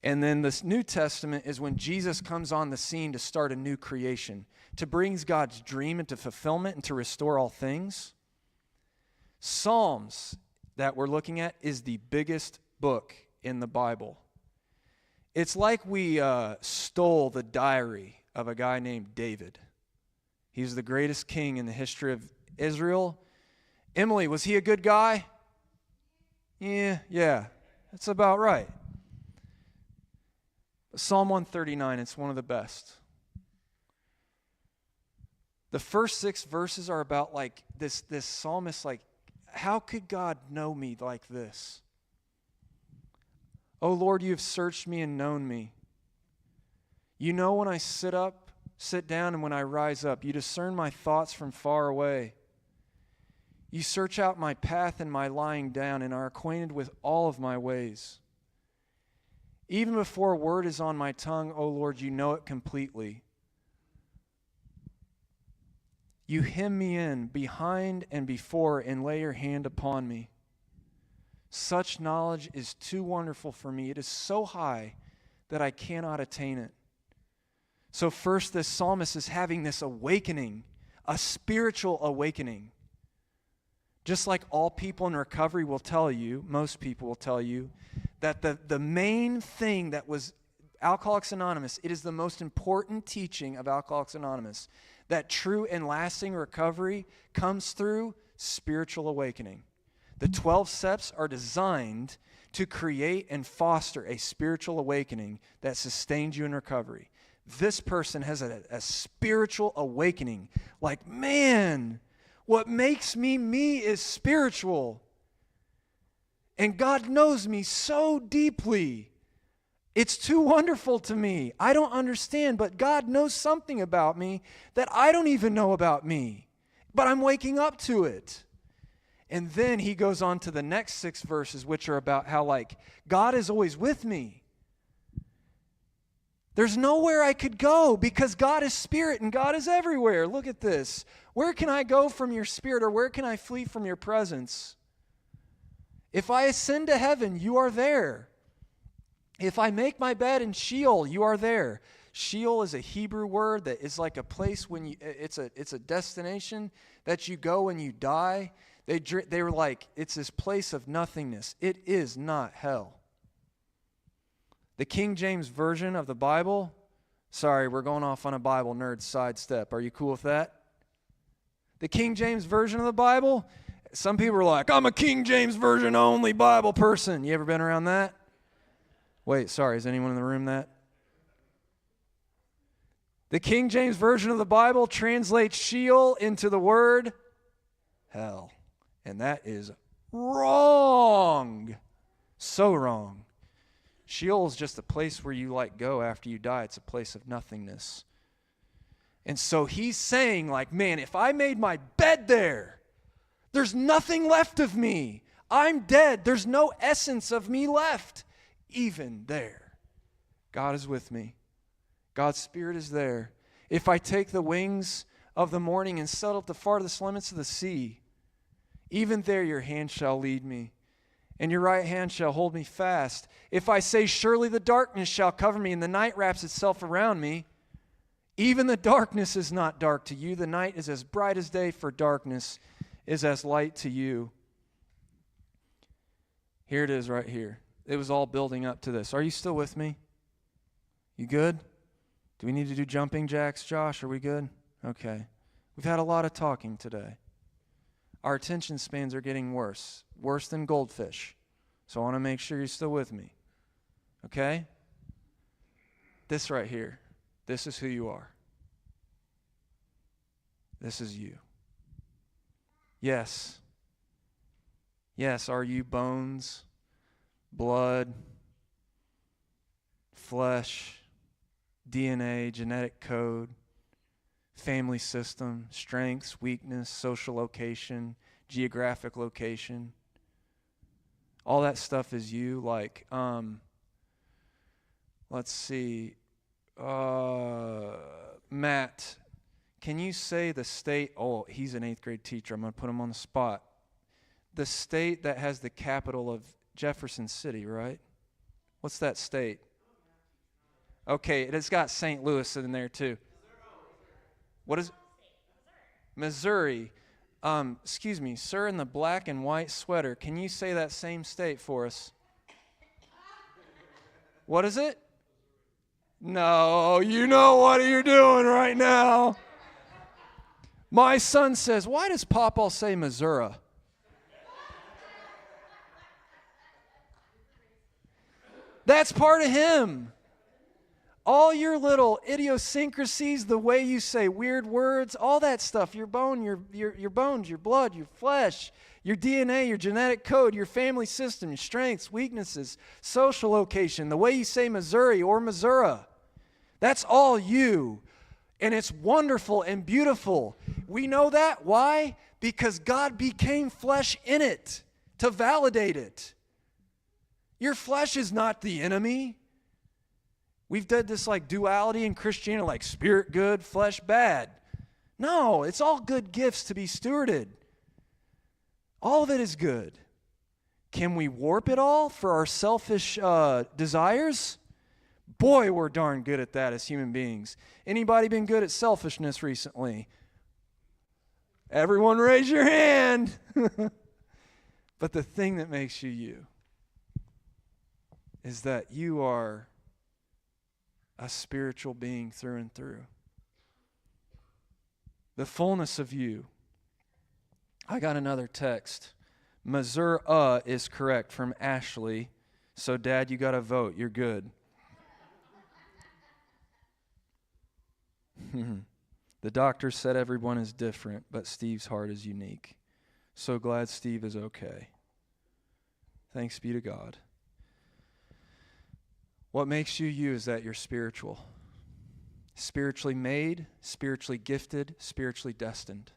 And then this New Testament is when Jesus comes on the scene to start a new creation, to bring God's dream into fulfillment and to restore all things. Psalms that we're looking at is the biggest book in the Bible. It's like we stole the diary of a guy named David. He's the greatest king in the history of Israel. Emily, was he a good guy? Yeah, that's about right. Psalm 139, it's one of the best. The first 6 verses are about like this psalmist, like, how could God know me like this? Oh Lord, you have searched me and known me. You know when I sit down, and when I rise up. You discern my thoughts from far away. You search out my path and my lying down and are acquainted with all of my ways. Even before a word is on my tongue, O Lord, you know it completely. You hem me in behind and before and lay your hand upon me. Such knowledge is too wonderful for me. It is so high that I cannot attain it. So first, this psalmist is having this awakening, a spiritual awakening. Just like all people in recovery will tell you, most people will tell you, that the main thing that was Alcoholics Anonymous, it is the most important teaching of Alcoholics Anonymous, that true and lasting recovery comes through spiritual awakening. The 12 steps are designed to create and foster a spiritual awakening that sustains you in recovery. This person has a spiritual awakening. Like, man, what makes me me is spiritual. And God knows me so deeply. It's too wonderful to me. I don't understand, but God knows something about me that I don't even know about me. But I'm waking up to it. And then he goes on to the next 6 verses, which are about how, like, God is always with me. There's nowhere I could go because God is spirit and God is everywhere. Look at this. Where can I go from your spirit, or where can I flee from your presence? If I ascend to heaven, you are there. If I make my bed in Sheol, you are there. Sheol is a Hebrew word that is like a place when you, it's a destination that you go when you die. They were like, it's this place of nothingness. It is not hell. The King James Version of the Bible, sorry, we're going off on a Bible nerd sidestep. Are you cool with that? The King James Version of the Bible, some people are like, I'm a King James Version only Bible person. You ever been around that? Wait, sorry, is anyone in the room that? The King James Version of the Bible translates Sheol into the word hell. And that is wrong. So wrong. Sheol is just a place where you like go after you die. It's a place of nothingness. And so he's saying, like, man, if I made my bed there, there's nothing left of me. I'm dead. There's no essence of me left. Even there, God is with me. God's Spirit is there. If I take the wings of the morning and settle at the farthest limits of the sea, even there your hand shall lead me, and your right hand shall hold me fast. If I say, surely the darkness shall cover me, and the night wraps itself around me, even the darkness is not dark to you. The night is as bright as day, for darkness is as light to you. Here it is right here. It was all building up to this. Are you still with me? You good? Do we need to do jumping jacks, Josh? Are we good? Okay. We've had a lot of talking today. Our attention spans are getting worse than goldfish. So I want to make sure you're still with me. Okay? This right here, this is who you are. This is you. Yes. Yes, are you bones, blood, flesh, DNA, genetic code, family system, strengths, weakness, social location, geographic location? All that stuff is you. Like, let's see. Matt, can you say the state? Oh, he's an 8th grade teacher. I'm going to put him on the spot. The state that has the capital of Jefferson City, right? What's that state? Okay, it has got St. Louis in there too. What is it? Missouri. Excuse me, sir, in the black and white sweater, can you say that same state for us? What is it? No, you know what you're doing right now. My son says, why does Papa say Missouri? That's part of him. All your little idiosyncrasies, the way you say weird words, all that stuff, your bones, your blood, your flesh, your DNA, your genetic code, your family system, your strengths, weaknesses, social location, the way you say Missouri or Missouri, that's all you. And it's wonderful and beautiful. We know that. Why? Because God became flesh in it to validate it. Your flesh is not the enemy. We've done this like duality in Christianity, like spirit good, flesh bad. No, it's all good gifts to be stewarded. All of it is good. Can we warp it all for our selfish desires? Boy, we're darn good at that as human beings. Anybody been good at selfishness recently? Everyone raise your hand. But the thing that makes you you is that you are a spiritual being through and through. The fullness of you. I got another text. Missouri is correct from Ashley. So, Dad, you got to vote. You're good. The doctor said everyone is different, but Steve's heart is unique. So glad Steve is okay. Thanks be to God. What makes you you is that you're spiritual. Spiritually made, spiritually gifted, spiritually destined.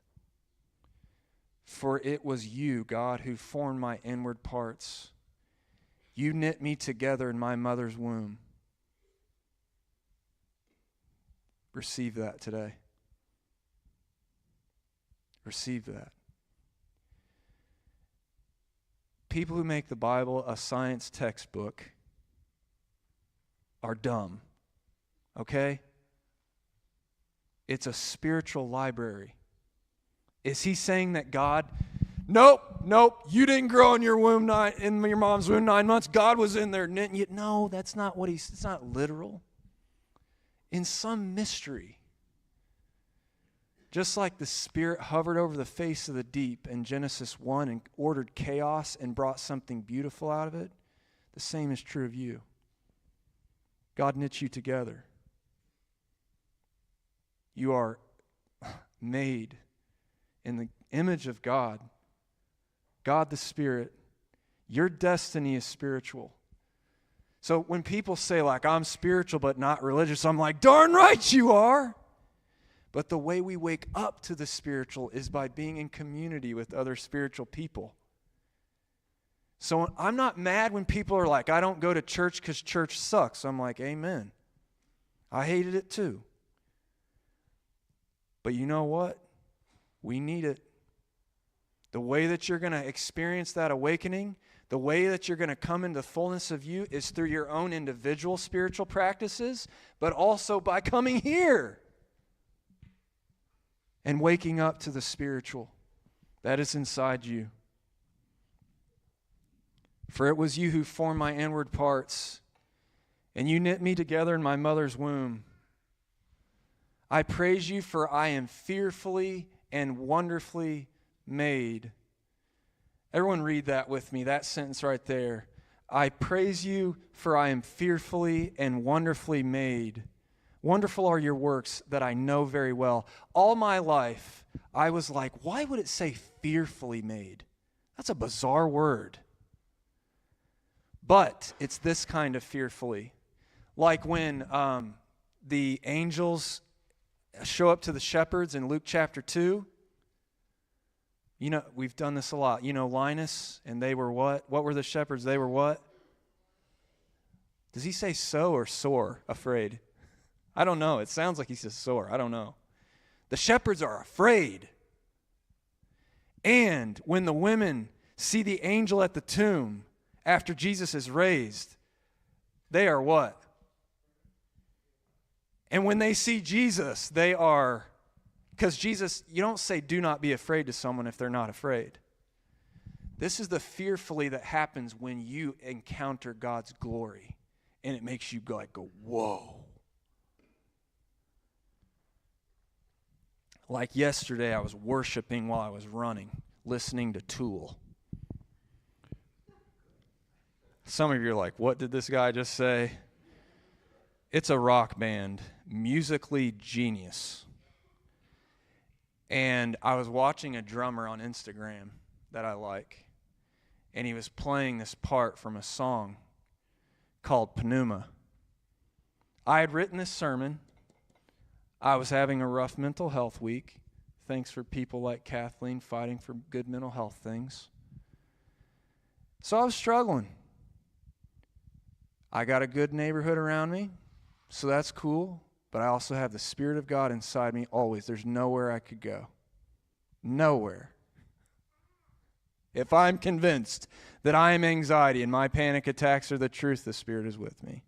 For it was you, God, who formed my inward parts. You knit me together in my mother's womb. Receive that today. Receive that. People who make the Bible a science textbook are dumb. Okay? It's a spiritual library. Is he saying that God, nope, you didn't grow in your womb in your mom's womb 9 months. God was in there knitting you. No, that's not what it's not literal. In some mystery. Just like the Spirit hovered over the face of the deep in Genesis 1 and ordered chaos and brought something beautiful out of it, the same is true of you. God knit you together. You are made in the image of God. God the Spirit. Your destiny is spiritual. So when people say like, I'm spiritual but not religious, I'm like, darn right you are. But the way we wake up to the spiritual is by being in community with other spiritual people. So I'm not mad when people are like, I don't go to church because church sucks. I'm like, amen. I hated it too. But you know what? We need it. The way that you're going to experience that awakening, the way that you're going to come into the fullness of you is through your own individual spiritual practices, but also by coming here and waking up to the spiritual that is inside you. For it was you who formed my inward parts, and you knit me together in my mother's womb. I praise you, for I am fearfully and wonderfully made. Everyone read that with me, that sentence right there. I praise you, for I am fearfully and wonderfully made. Wonderful are your works that I know very well. All my life, I was like, why would it say fearfully made? That's a bizarre word. But it's this kind of fearfully. Like when the angels show up to the shepherds in Luke chapter 2. You know, we've done this a lot. You know, Linus, and they were what? What were the shepherds? They were what? Does he say so or sore, afraid? I don't know. It sounds like he says sore. I don't know. The shepherds are afraid. And when the women see the angel at the tomb after Jesus is raised, they are what? And when they see Jesus, they are, because Jesus, you don't say do not be afraid to someone if they're not afraid. This is the fearfully that happens when you encounter God's glory. And it makes you go, whoa. Like yesterday, I was worshiping while I was running, listening to Tool. Some of you are like, what did this guy just say? It's a rock band, musically genius. And I was watching a drummer on Instagram that I like, and he was playing this part from a song called Pneuma. I had written this sermon. I was having a rough mental health week. Thanks for people like Kathleen fighting for good mental health things. So I was struggling. I got a good neighborhood around me, so that's cool. But I also have the Spirit of God inside me always. There's nowhere I could go. Nowhere. If I'm convinced that I am anxiety and my panic attacks are the truth, the Spirit is with me.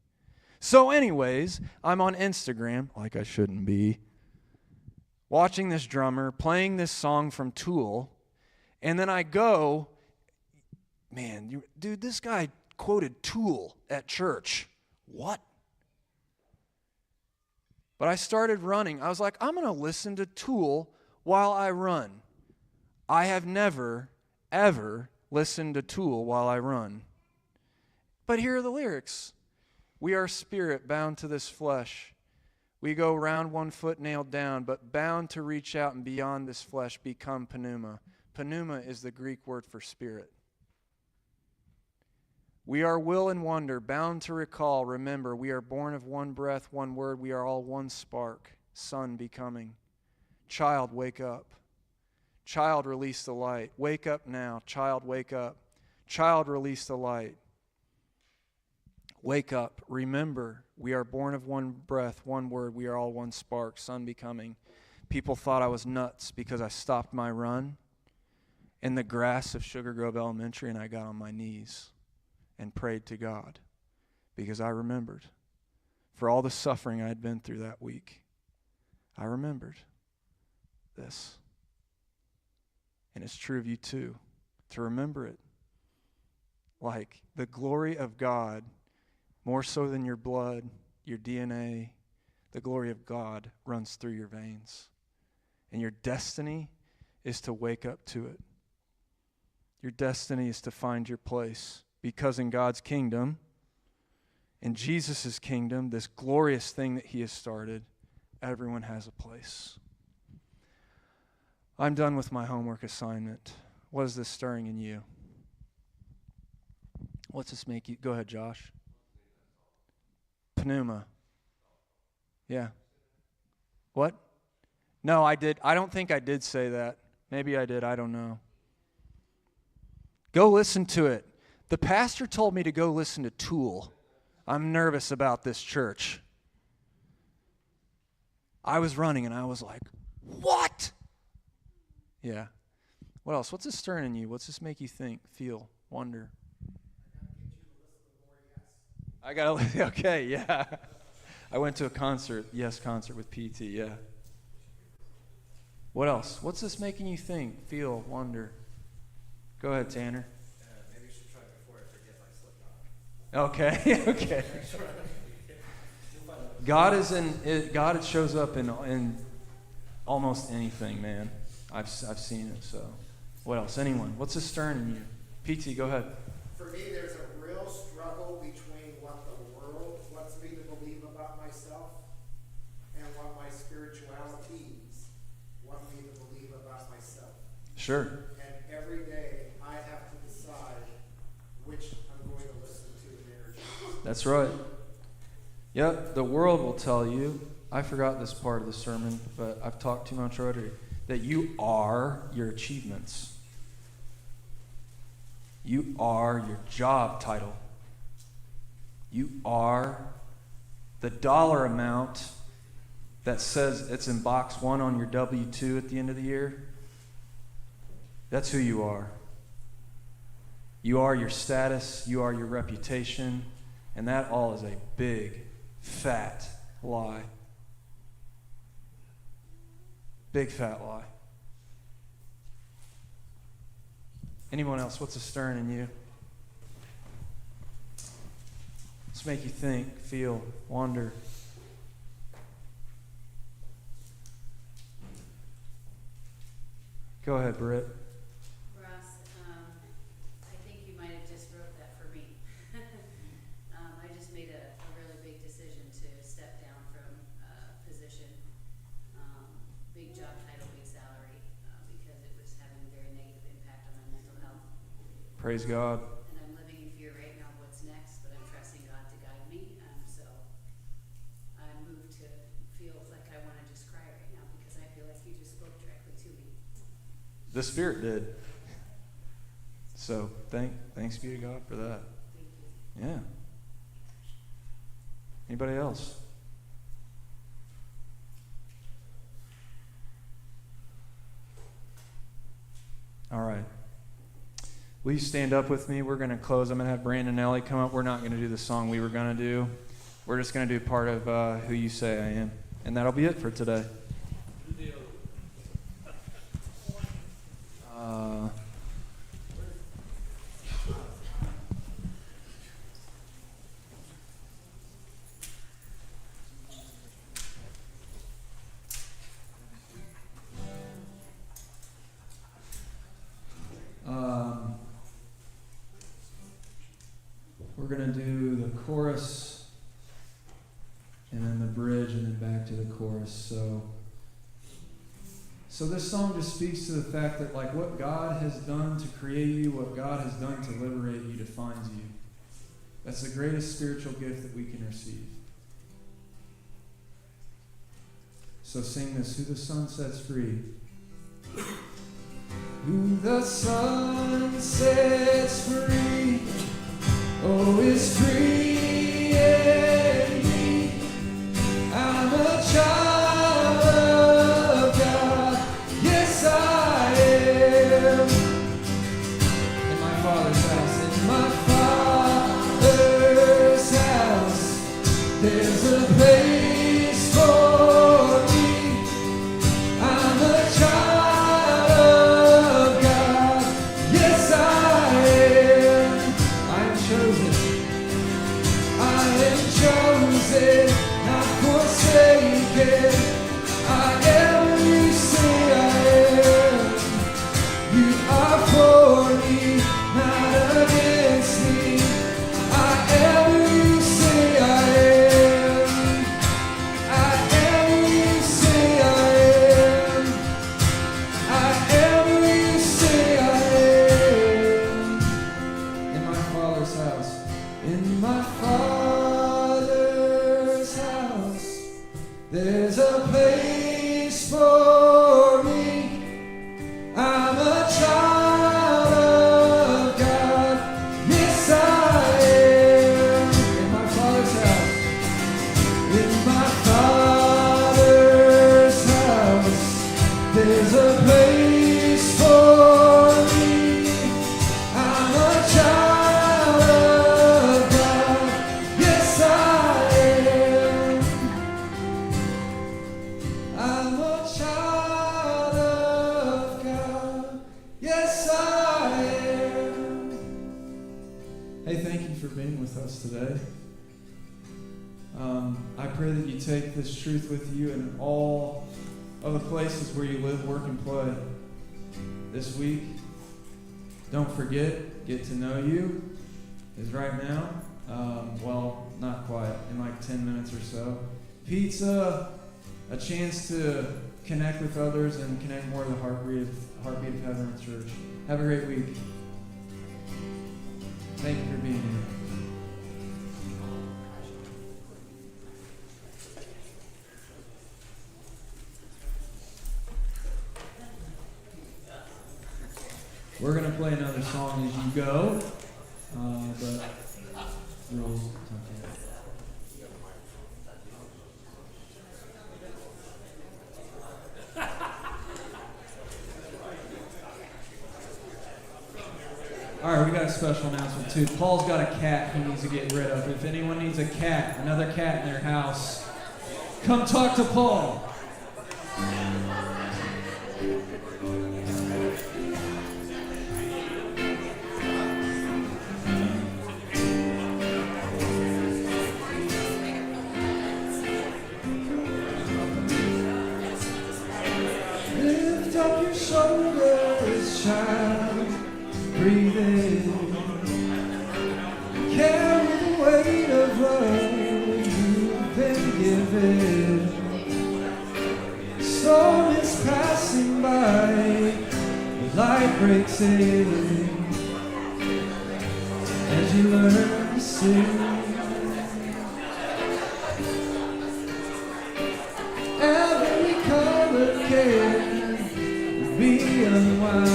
So anyways, I'm on Instagram, like I shouldn't be, watching this drummer, playing this song from Tool, and then I go, man, dude, this guy quoted Tool at church. What? But I started running. I was like, I'm going to listen to Tool while I run. I have never, ever listened to Tool while I run. But here are the lyrics. We are spirit bound to this flesh. We go round 1 foot nailed down, but bound to reach out and beyond this flesh become pneuma. Pneuma is the Greek word for spirit. We are will and wonder, bound to recall, remember, we are born of one breath, one word, we are all one spark, sun becoming. Child, wake up. Child, release the light. Wake up now. Child, wake up. Child, release the light. Wake up. Remember, we are born of one breath, one word, we are all one spark, sun becoming. People thought I was nuts because I stopped my run in the grass of Sugar Grove Elementary and I got on my knees and prayed to God because I remembered for all the suffering I had been through that week. I remembered this. And it's true of you too, to remember it. Like the glory of God, more so than your blood, your DNA, the glory of God runs through your veins. And your destiny is to wake up to it. Your destiny is to find your place. Because in God's kingdom, in Jesus' kingdom, this glorious thing that he has started, everyone has a place. I'm done with my homework assignment. What is this stirring in you? What's this make you? Go ahead, Josh. Pneuma. Yeah. What? No, I did. I don't think I did say that. Maybe I did. I don't know. Go listen to it. The pastor told me to go listen to Tool. I'm nervous about this church. I was running and I was like, what? Yeah. What else? What's this stirring in you? What's this make you think, feel, wonder? I got to, okay, yeah. I went to a concert with PT, yeah. What else? What's this making you think, feel, wonder? Go ahead, Tanner. Maybe you should try before I forget my slip knot. Okay, okay. God shows up in almost anything, man. I've seen it, so. What else? Anyone? What's this stirring in you? PT, go ahead. For me, there's a real struggle between what the world wants me to believe about myself and what my spiritualities want me to believe about myself. Sure. And every day, I have to decide which I'm going to listen to and energize. That's right. Yep, the world will tell you, I forgot this part of the sermon, but I've talked too much already, that you are your achievements. You are your job title. You are the dollar amount that says it's in box 1 on your W-2 at the end of the year. That's who you are. You are your status. You are your reputation. And that all is a big, fat lie. Big, fat lie. Anyone else? What's a stirring in you? Let's make you think, feel, wonder. Go ahead, Britt. Ross, I think you might have just wrote that for me. I just made a really big decision to step down from position, big job title, big salary, because it was having a very negative impact on my mental health. Praise God. And I'm living in fear right now of what's next, but I'm trusting God to guide me. So I moved to feel like I want to just The Spirit did. So thanks be to God for that. Yeah. Anybody else? All right. Will you stand up with me? We're going to close. I'm going to have Brandon and Ellie come up. We're not going to do the song we were going to do. We're just going to do part of Who You Say I Am. And that'll be it for today. We're going to do the chorus and then the bridge and then back to the chorus. So this song just speaks to the fact that like what God has done to create you, what God has done to liberate you, defines you. That's the greatest spiritual gift that we can receive. So sing this, Who the Son Sets Free. Who the Son sets free, oh, is free indeed. I'm a child of God, yes I am. In my Father's house, there's a place for me. I'm a child of God, yes I am. I'm chosen, not forsaken. I am who you say I am. You are for me, not against me. I am who you say I am. I am who you say I am. I am who you say I am. In my Father's house, in my Father's house, there's a place for me. I'm a child of God, yes I am. In my Father's house, in my Father's house, there's a place for me. I'm a child of God, yes I am. I'm a child of God, yes I am. Hey, thank you for being with us today. I pray that you take this truth with you in all of the places where you live, work, and play this week. Don't forget, Get to Know You is right now. Well, not quite, in like 10 minutes or so. Pizza, a chance to connect with others and connect more to the heartbeat of Heaven Church. Have a great week. Thank you for being here. We're going to play another song as you go, but rules. All right, we got a special announcement too. Paul's got a cat he needs to get rid of. If anyone needs a cat, another cat in their house, come talk to Paul. Lift up your shoulders, child. Breathe in. Carry the weight of love you've been given. Storm is passing by. The light breaks in. As you learn to sing. Every color can be unwound.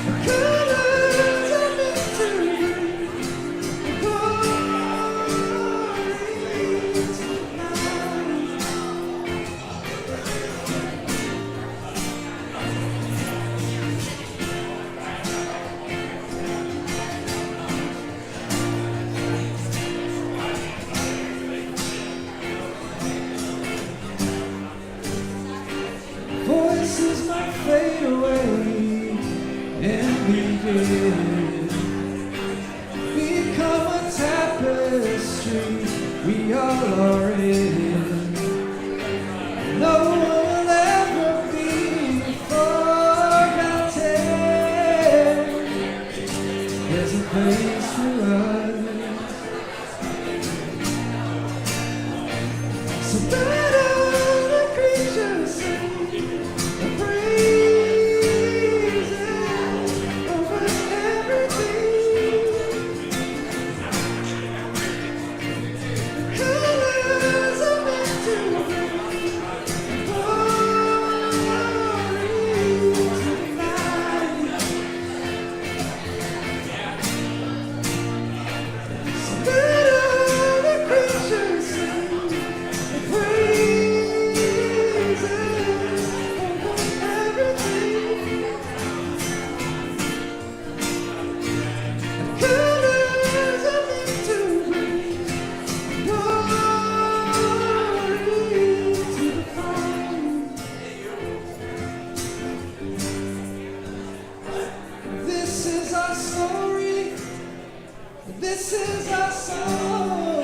Colors are meant to bring glory voices might fade away and begin become a tapestry we all are in. No one will ever be forgotten. There's a place for us. So let all the creatures sing the praises over everything. Colors are meant to bring glory to the night. So let all the creatures sing the praises over everything. Colors are meant to bring glory to the fire. This is our story. This is our song.